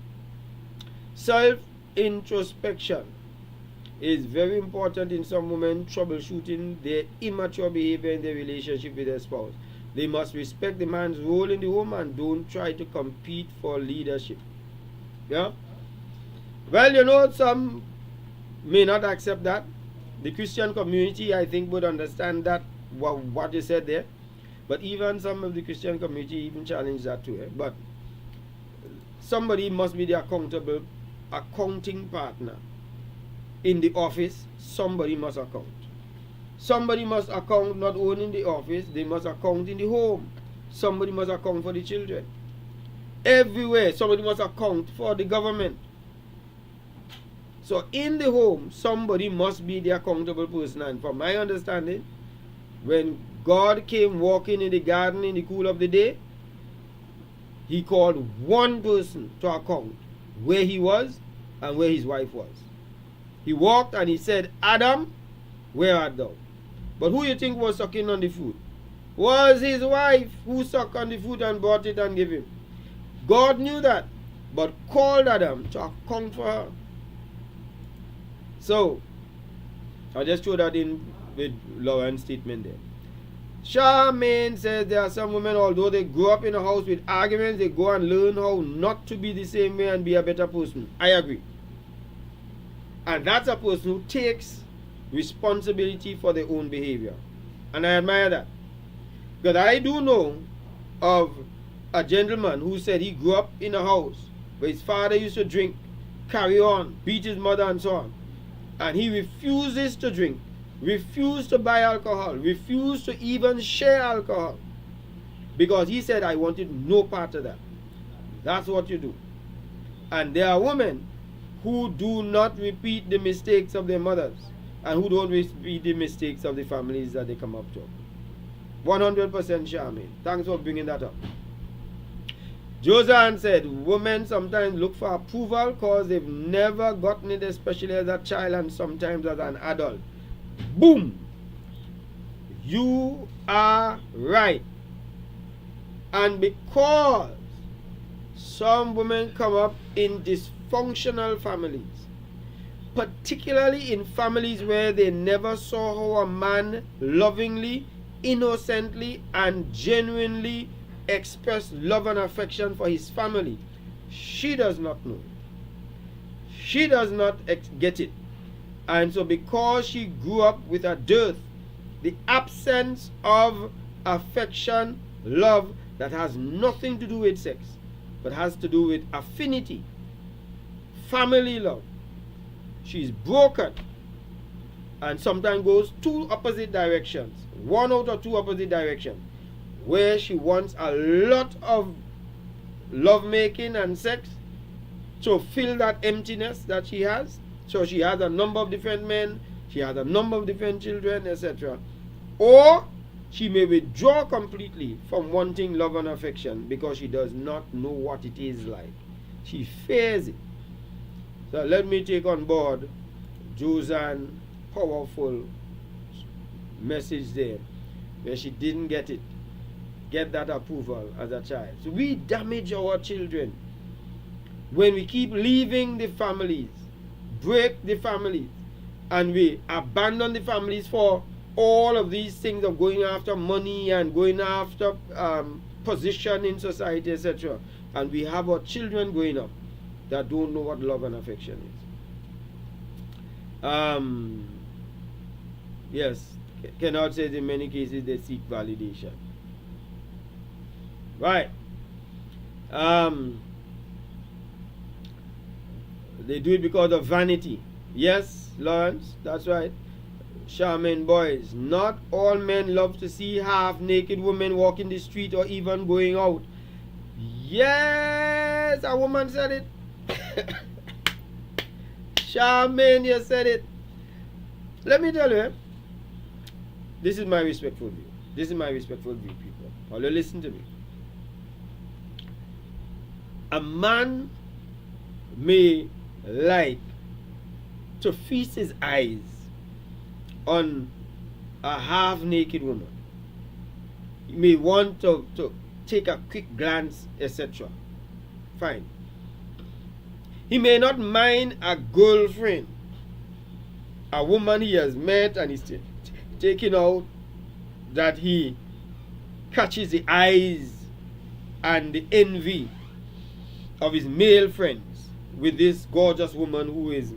Speaker 2: Self-introspection is very important in some women troubleshooting their immature behavior in their relationship with their spouse. They must respect the man's role in the home and don't try to compete for leadership. Yeah? Well, you know, some may not accept that. The Christian community, I think, would understand that, what you said there. But even some of the Christian community even challenge that too. But somebody must be the accounting partner. In the office, somebody must account. Somebody must account not only in the office, they must account in the home. Somebody must account for the children. Everywhere, somebody must account for the government. So in the home, somebody must be the accountable person. And from my understanding, when God came walking in the garden in the cool of the day, he called one person to account where he was and where his wife was. He walked and he said, Adam, where art thou? But who you think was sucking on the food? Was his wife who sucked on the food and brought it and gave him. God knew that, but called Adam to account for her. So, I'll just throw that in with Lauren's statement there. Charmaine says there are some women, although they grow up in a house with arguments, they go and learn how not to be the same way and be a better person. I agree. And that's a person who takes responsibility for their own behavior. And I admire that. Because I do know of a gentleman who said he grew up in a house where his father used to drink, carry on, beat his mother and so on. And he refuses to drink, refused to buy alcohol, refused to even share alcohol. Because he said, I wanted no part of that. That's what you do. And there are women who do not repeat the mistakes of their mothers and who don't repeat the mistakes of the families that they come up to. 100% Charmaine. Thanks for bringing that up. Josanne said, women sometimes look for approval because they've never gotten it, especially as a child and sometimes as an adult. Boom! You are right. And because some women come up in dysfunctional families, particularly in families where they never saw how a man lovingly, innocently, and genuinely expressed love and affection for his family, she does not know. She does not get it. And so because she grew up with a dearth, the absence of affection, love, that has nothing to do with sex, but has to do with affinity, family love, she's broken and sometimes goes two opposite directions, one out of two opposite directions, where she wants a lot of lovemaking and sex to fill that emptiness that she has. So she has a number of different men, she has a number of different children, etc. Or she may withdraw completely from wanting love and affection because she does not know what it is like. She fears it. So let me take on board Joseanne powerful message there where she didn't get that approval as a child. So we damage our children when we keep leaving the families, break the families, and we abandon the families for all of these things of going after money and going after position in society, etc. And we have our children growing up that don't know what love and affection is. Yes, Kennard says in many cases they seek validation. Right. They do it because of vanity. Yes, Lawrence, that's right. Charmaine boys, not all men love to see half-naked women walking the street or even going out. Yes, a woman said it. Charmaine, you said it. Let me tell you, this is my respectful view. This is my respectful view, people. All you listen to me. A man may like to feast his eyes on a half-naked woman. He may want to take a quick glance, etc. Fine. He may not mind a girlfriend, a woman he has met and is taking out, that he catches the eyes and the envy of his male friends with this gorgeous woman who is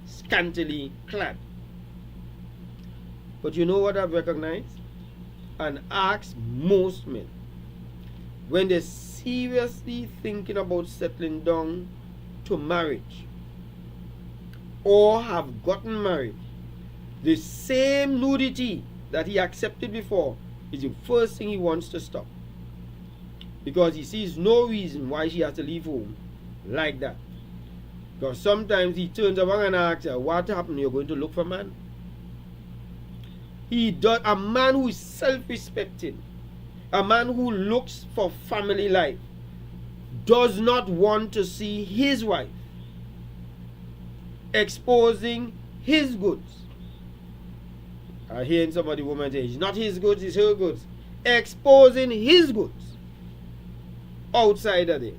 Speaker 2: scantily clad. But you know what I've recognized and asked most men, when they're seriously thinking about settling down to marriage or have gotten married, the same nudity that he accepted before is the first thing he wants to stop, because he sees no reason why she has to leave home like that. Because sometimes he turns around and asks her, what happened? You're going to look for a man? He does. A man who is self-respecting, a man who looks for family life, does not want to see his wife exposing his goods. I hear somebody woman say, it's not his goods, it's her goods. Exposing his goods outside of there.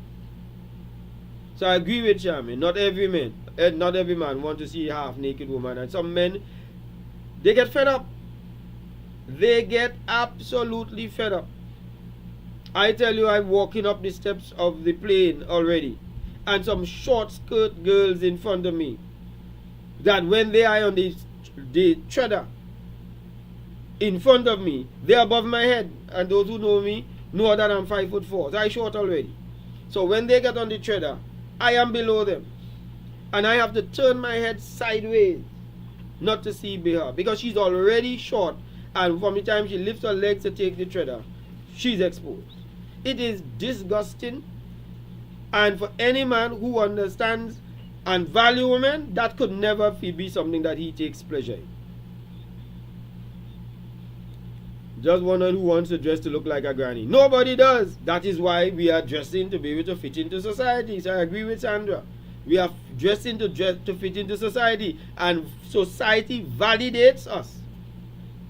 Speaker 2: So I agree with Charmaine. Not every man want to see a half-naked woman. And some men, they get fed up. They get absolutely fed up. I tell you, I'm walking up the steps of the plane already, and some short skirt girls in front of me, that when they are on the treader in front of me, they're above my head. And those who know me know that I'm 5'4". So I'm short already. So when they get on the treader, I am below them. And I have to turn my head sideways not to see her, because she's already short. And from the time she lifts her legs to take the treader, she's exposed. It is disgusting. And for any man who understands and value women, that could never be something that he takes pleasure in. Just one who wants to dress to look like a granny. Nobody does. That is why we are dressing to be able to fit into society. So I agree with Sandra. We are dressing to fit into society. And society validates us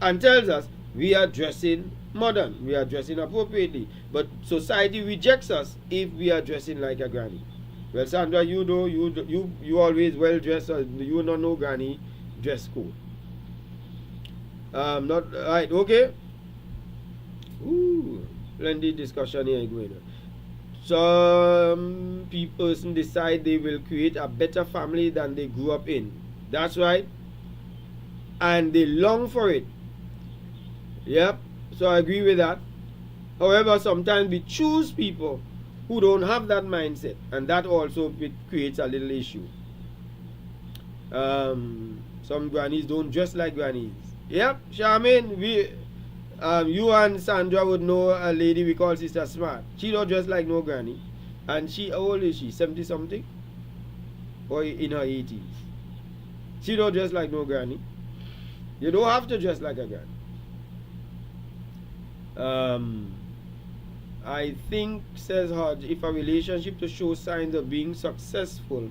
Speaker 2: and tells us we are dressing modern, we are dressing appropriately. But society rejects us if we are dressing like a granny. Well, Sandra, you always well dressed. You don't know granny dress code. Not right. Okay. Ooh, plenty discussion here going on. Some person decide they will create a better family than they grew up in. That's right. And they long for it. Yep. So I agree with that. However, sometimes we choose people who don't have that mindset, and that also creates a little issue. Some grannies don't dress like grannies. Yep, Charmaine, you and Sandra would know a lady we call Sister Smart. She don't dress like no granny. And how old is she? 70 something? Or in her 80s? She don't dress like no granny. You don't have to dress like a granny. I think, says Hodge, if a relationship to show signs of being successful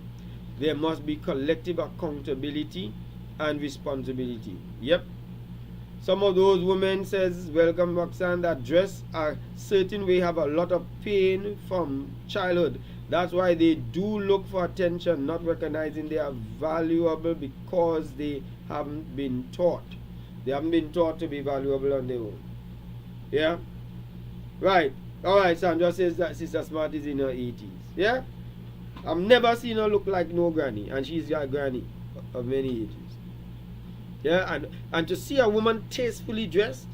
Speaker 2: there must be collective accountability and responsibility. Yep. Some of those women, says Welcome Roxanne, that dress a certain way have a lot of pain from childhood. That's why they do look for attention, not recognizing they are valuable because they haven't been taught. They haven't been taught to be valuable on their own. Yeah? Right. Alright, Sandra says that Sister Smart is in her 80s. Yeah? I've never seen her look like no granny, and she's a granny of many ages. Yeah, and to see a woman tastefully dressed,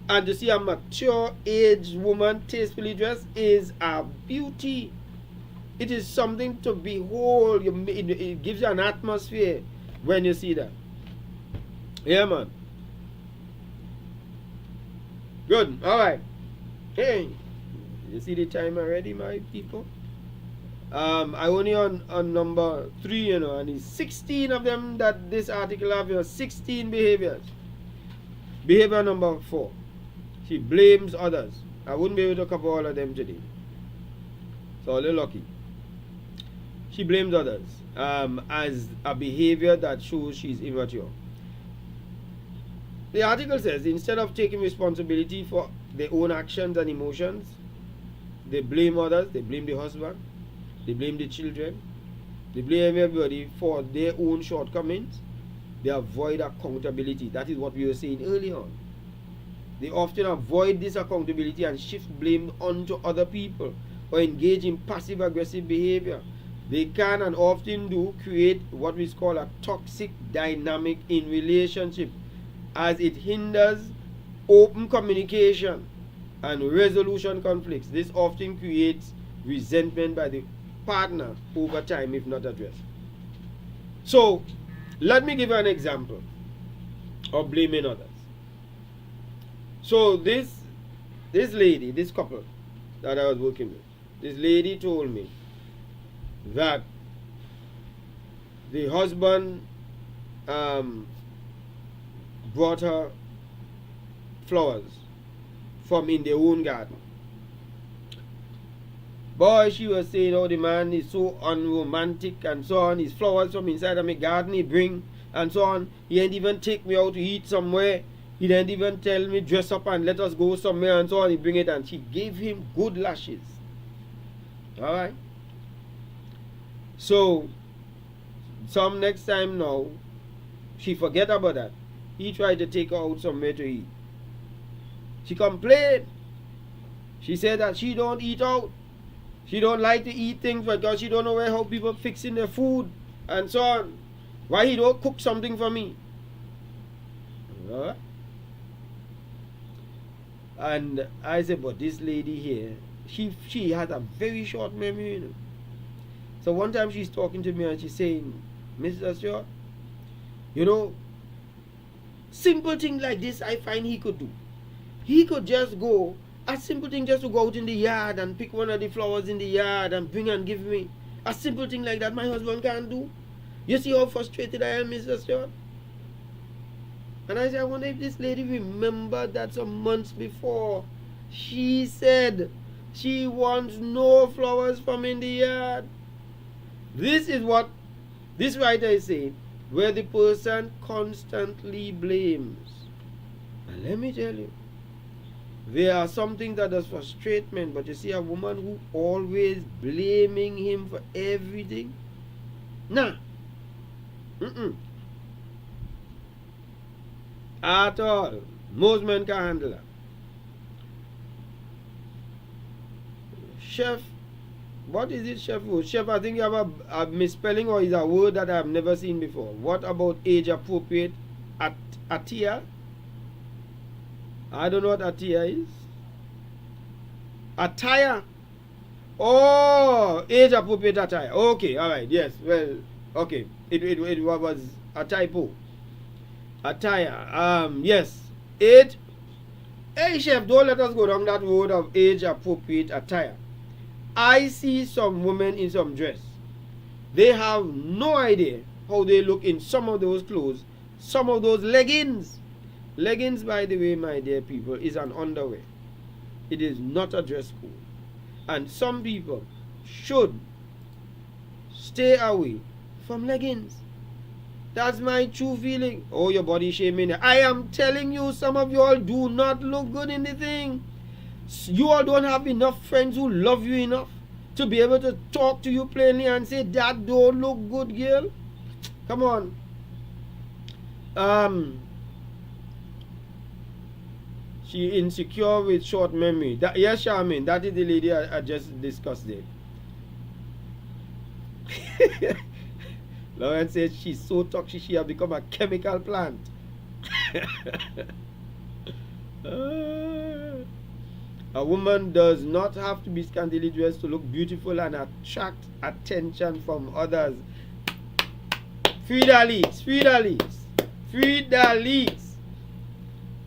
Speaker 2: and to see a mature aged woman tastefully dressed is a beauty. It is something to behold. It gives you an atmosphere when you see that. Yeah, man. Good. All right. Hey, you see the time already, my people? I only on number 3, and it's 16 of them that this article have, 16 behaviors. Behavior number 4. She blames others. I wouldn't be able to cover all of them today. So a little lucky. She blames others as a behavior that shows she's immature. The article says instead of taking responsibility for their own actions and emotions, they blame others. They blame the husband. They blame the children. They blame everybody for their own shortcomings. They avoid accountability. That is what we were saying earlier on. They often avoid this accountability and shift blame onto other people or engage in passive-aggressive behavior. They can and often do create what we call a toxic dynamic in relationship, as it hinders open communication and resolution conflicts. This often creates resentment by the partner over time if not addressed. So, let me give you an example of blaming others. So this lady, this couple that I was working with, this lady told me that the husband brought her flowers from in their own garden. Boy, she was saying, oh, the man is so unromantic and so on. His flowers from inside of my garden he bring and so on. He didn't even take me out to eat somewhere. He didn't even tell me dress up and let us go somewhere and so on. He bring it and she gave him good lashes. Alright. So, some next time now, she forget about that. He tried to take her out somewhere to eat. She complained. She said that she don't eat out. She don't like to eat things because she don't know how people fixing their food and so on. Why he don't cook something for me? And I said, but this lady here, she has a very short memory, So one time she's talking to me and she's saying, Mr. Stewart, simple thing like this I find he could do. He could just go, a simple thing just to go out in the yard and pick one of the flowers in the yard and bring and give me. A simple thing like that my husband can't do. You see how frustrated I am, Mr. Stewart? And I said, I wonder if this lady remembered that some months before she said she wants no flowers from in the yard. This is what this writer is saying, where the person constantly blames. And let me tell you, there are some things that does frustrate men, but you see a woman who always blaming him for everything? Nah. At all. Most men can handle that. Chef, what is it, Chef? Chef, I think you have a misspelling or is a word that I have never seen before. What about age appropriate attire? I don't know what attire is. Attire. Oh, age appropriate attire. Okay, alright, yes. Well, okay. It was a typo. Attire. Yes. Age. Hey, Chef, don't let us go down that road of age appropriate attire. I see some women in some dress. They have no idea how they look in some of those clothes, some of those leggings. Leggings, by the way, my dear people, is an underwear. It is not a dress code. And some people should stay away from leggings. That's my true feeling. Oh, your body shaming. I am telling you, some of you all do not look good in the thing. You all don't have enough friends who love you enough to be able to talk to you plainly and say, that don't look good, girl. Come on. She insecure with short memory. Yes, Charmaine, that is the lady I just discussed there. Lauren says she's so toxic she has become a chemical plant. A woman does not have to be scantily dressed to look beautiful and attract attention from others. Frida.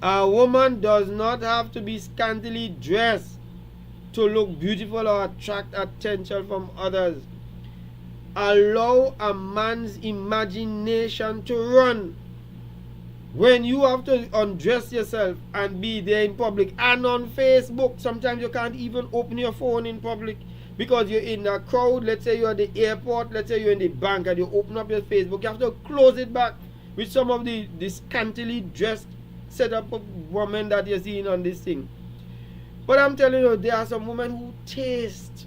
Speaker 2: A woman does not have to be scantily dressed to look beautiful or attract attention from others. Allow a man's imagination to run. When you have to undress yourself and be there in public and on Facebook, sometimes you can't even open your phone in public because you're in a crowd. Let's say you're at the airport, let's say you're in the bank and you open up your Facebook. You have to close it back with some of the scantily dressed setup of women that you're seeing on this thing. But I'm telling you, there are some women who taste.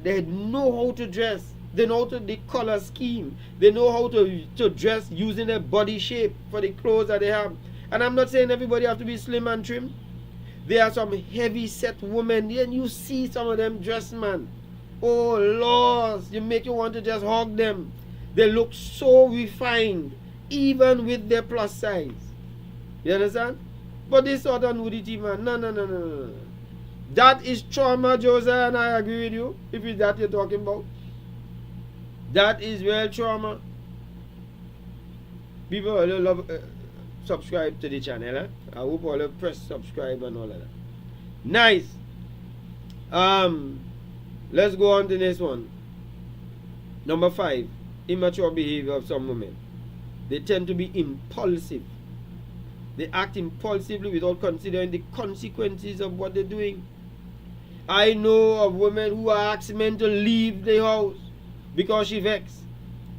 Speaker 2: They know how to dress. They know the color scheme. They know how to dress using their body shape for the clothes that they have. And I'm not saying everybody have to be slim and trim. There are some heavy set women, and you see some of them dress, man. Oh Lord, you make you want to just hug them. They look so refined, even with their plus size. You understand? But this sort of nudity, man, no. That is trauma, Josiah, and I agree with you, if it's that you're talking about. That is real trauma. People all love subscribe to the channel. Eh? I hope all press subscribe and all of that. Nice. Let's go on to the next one. Number 5. Immature behavior of some women. They tend to be impulsive. They act impulsively without considering the consequences of what they're doing. I know of women who ask men to leave the house because she vexed.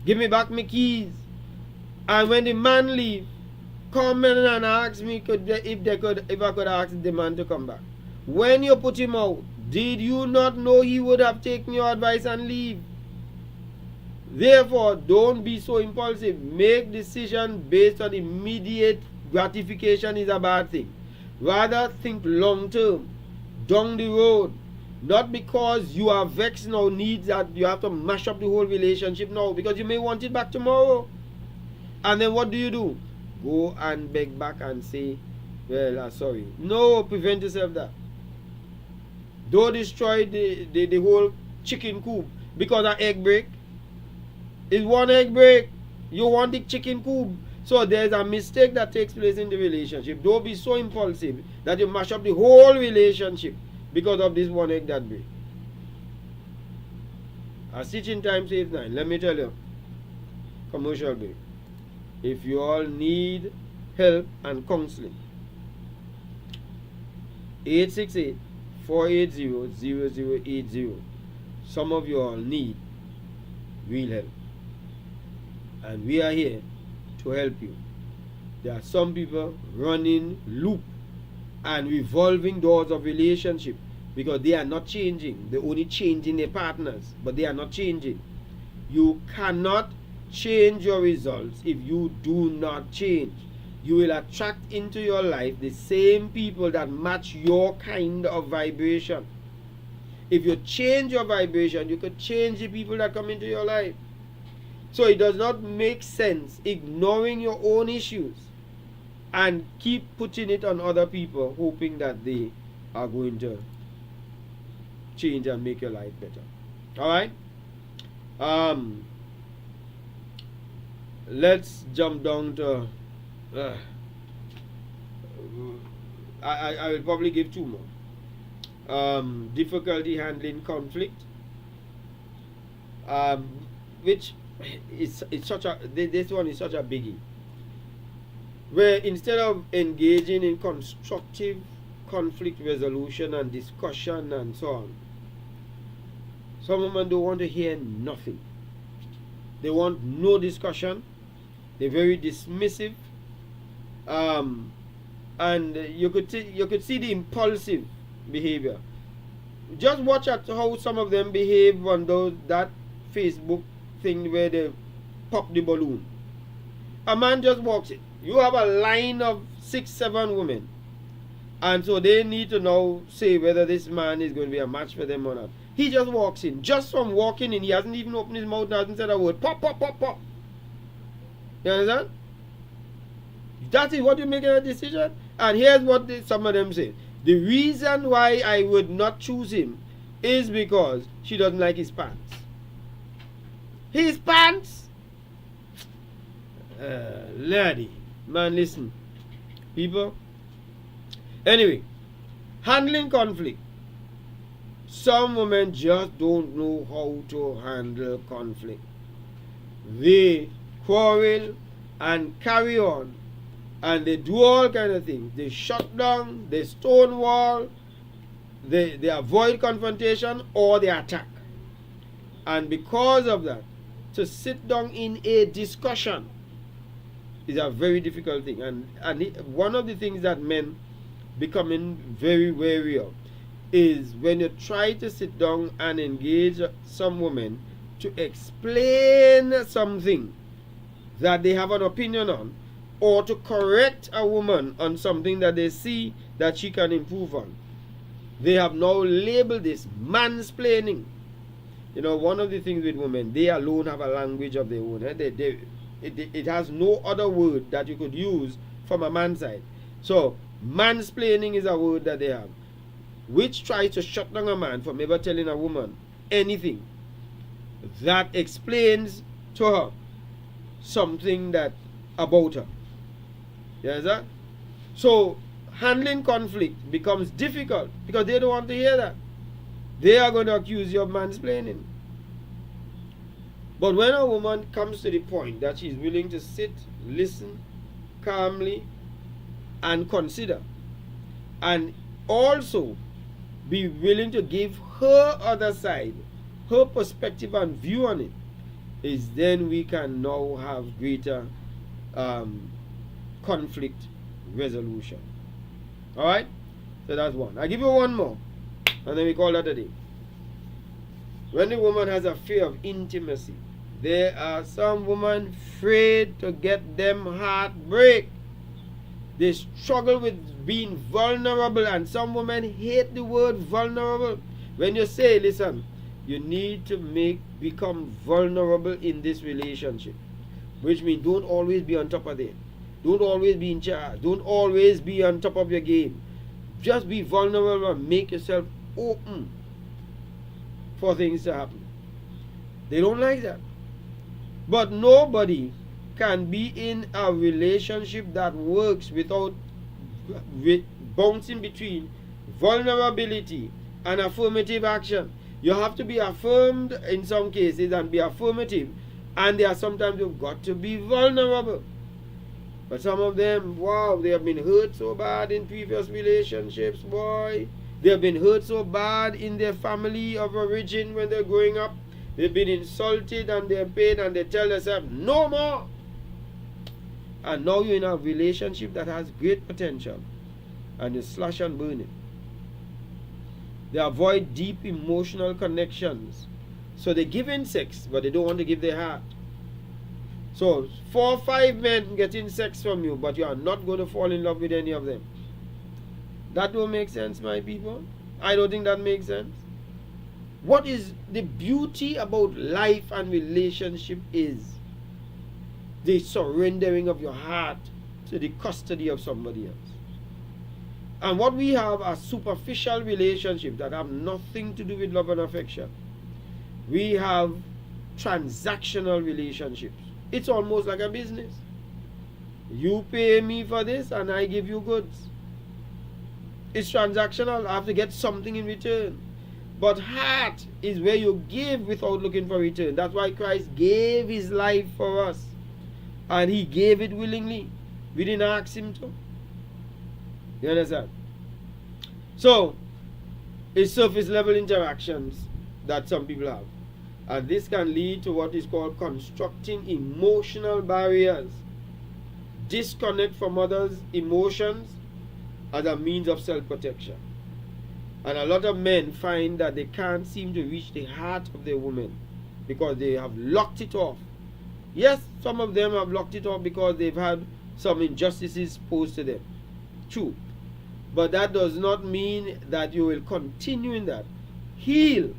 Speaker 2: Give me back my keys. And when the man leave, come in and ask me if I could ask the man to come back. When you put him out, did you not know he would have taken your advice and leave? Therefore, don't be so impulsive. Make decisions based on immediate gratification is a bad thing. Rather think long term, down the road. Not because you are vexed now needs that you have to mash up the whole relationship now, because you may want it back tomorrow. And then what do? Go and beg back and say, well, sorry. No, prevent yourself that. Don't destroy the whole chicken coop because an egg break. It's one egg break. You want the chicken coop. So there's a mistake that takes place in the relationship. Don't be so impulsive that you mash up the whole relationship because of this one egg that break. A stitching time saves 9. Let me tell you. Commercial break. If you all need help and counseling, 868-480-0080. Some of you all need real help. And we are here to help you. There are some people running loop and revolving doors of relationship because they are not changing. They're only changing their partners, but they are not changing. You cannot change your results if you do not change. You will attract into your life the same people that match your kind of vibration. If you change your vibration, you could change the people that come into your life. So it does not make sense ignoring your own issues and keep putting it on other people, hoping that they are going to change and make your life better. Alright? Let's jump down to I will probably give 2 more. Difficulty handling conflict, which is such a this one is such a biggie, where instead of engaging in constructive conflict resolution and discussion and so on, some women don't want to hear nothing. They want no discussion. They're very dismissive. And you could see the impulsive behavior. Just watch at how some of them behave on that Facebook thing where they pop the balloon. A man just walks in. You have a line of 6-7 women, and so they need to now say whether this man is going to be a match for them or not. He just walks in. Just from walking in, he hasn't even opened his mouth, hasn't said a word. Pop, pop, pop, pop. You understand? That is what you make a decision. And here's what some of them say. The reason why I would not choose him is because she doesn't like his pants. His pants? Lady. Man, listen. People. Anyway. Handling conflict. Some women just don't know how to handle conflict. They quarrel and carry on, and they do all kind of things. They shut down, they stonewall, they avoid confrontation, or they attack. And because of that, to sit down in a discussion is a very difficult thing. And one of the things that men becoming very wary of is when you try to sit down and engage some women to explain something that they have an opinion on, or to correct a woman on something that they see that she can improve on. They have now labeled this mansplaining. You know, one of the things with women, they alone have a language of their own. It has no other word that you could use from a man's side. So mansplaining is a word that they have, which tries to shut down a man from ever telling a woman anything that explains to her something that about her. Yes, sir? So handling conflict becomes difficult because they don't want to hear that. They are going to accuse you of mansplaining. But when a woman comes to the point that she's willing to sit, listen calmly, and consider, and also be willing to give her other side, her perspective and view on it, is then we can now have greater conflict resolution. Alright? So that's one. I'll give you one more, and then we call that a day. When the woman has a fear of intimacy, there are some women afraid to get them heartbreak. They struggle with being vulnerable, and some women hate the word vulnerable. When you say, listen, you need to become vulnerable in this relationship, which means don't always be on top of it. Don't always be in charge. Don't always be on top of your game. Just be vulnerable and make yourself open for things to happen. They don't like that. But nobody can be in a relationship that works without bouncing between vulnerability and affirmative action. You have to be affirmed in some cases and be affirmative, and there are sometimes you've got to be vulnerable. But some of them, wow, they have been hurt so bad in previous relationships, boy. They have been hurt so bad in their family of origin when they're growing up. They've been insulted and they're pain, and they tell themselves, no more. And now you're in a relationship that has great potential, and you slash and burn it. They avoid deep emotional connections. So they give in sex, but they don't want to give their heart. So 4 or 5 men getting sex from you, but you are not going to fall in love with any of them. That don't make sense, my people. I don't think that makes sense. What is the beauty about life and relationship is the surrendering of your heart to the custody of somebody else. And what we have are superficial relationships that have nothing to do with love and affection. We have transactional relationships. It's almost like a business. You pay me for this and I give you goods. It's transactional. I have to get something in return. But heart is where you give without looking for return. That's why Christ gave his life for us. And he gave it willingly. We didn't ask him to. You understand? So, it's surface level interactions that some people have. And this can lead to what is called constructing emotional barriers, disconnect from others' emotions as a means of self-protection. And a lot of men find that they can't seem to reach the heart of their woman because they have locked it off. Yes, some of them have locked it off because they've had some injustices posed to them. True. But that does not mean that you will continue in that. Heal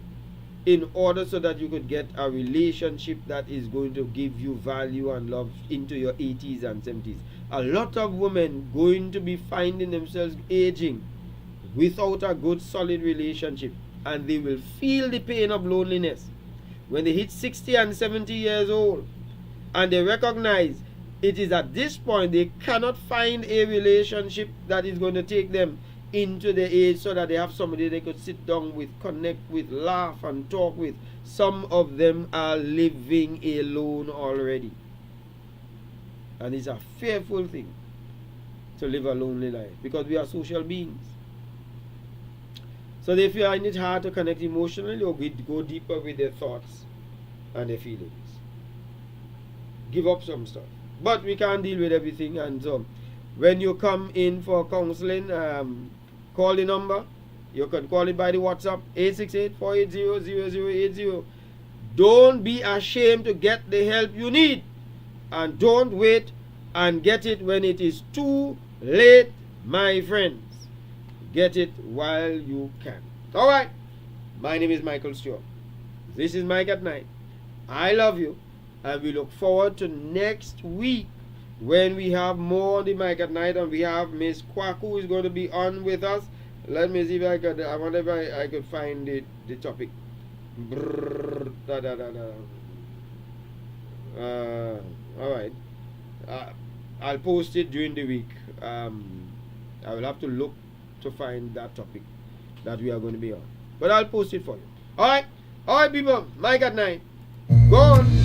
Speaker 2: in order so that you could get a relationship that is going to give you value and love into your 80s and 70s. A lot of women going to be finding themselves aging without a good solid relationship, and they will feel the pain of loneliness when they hit 60 and 70 years old, and they recognize it is at this point they cannot find a relationship that is going to take them into the age so that they have somebody they could sit down with, connect with, laugh and talk with. Some of them are living alone already, and it's a fearful thing to live a lonely life because we are social beings. So they find it hard to connect emotionally or go deeper with their thoughts and their feelings. Give up some stuff. But we can't deal with everything, and so when you come in for counseling, call the number. You can call it by the WhatsApp 868-480-0080. Don't be ashamed to get the help you need, and don't wait and get it when it is too late, my friends. Get it while you can. Alright, my name is Michael Stewart. This is Mike at Night. I love you, and we look forward to next week when we have more on the Mike at Night, and we have Miss Quack who is going to be on with us. Let me see if I could, I wonder if I could find the topic. Alright. I'll post it during the week. I will have to look to find that topic that we are going to be on, but I'll post it for you. Alright, people, Mike at Night. Go on.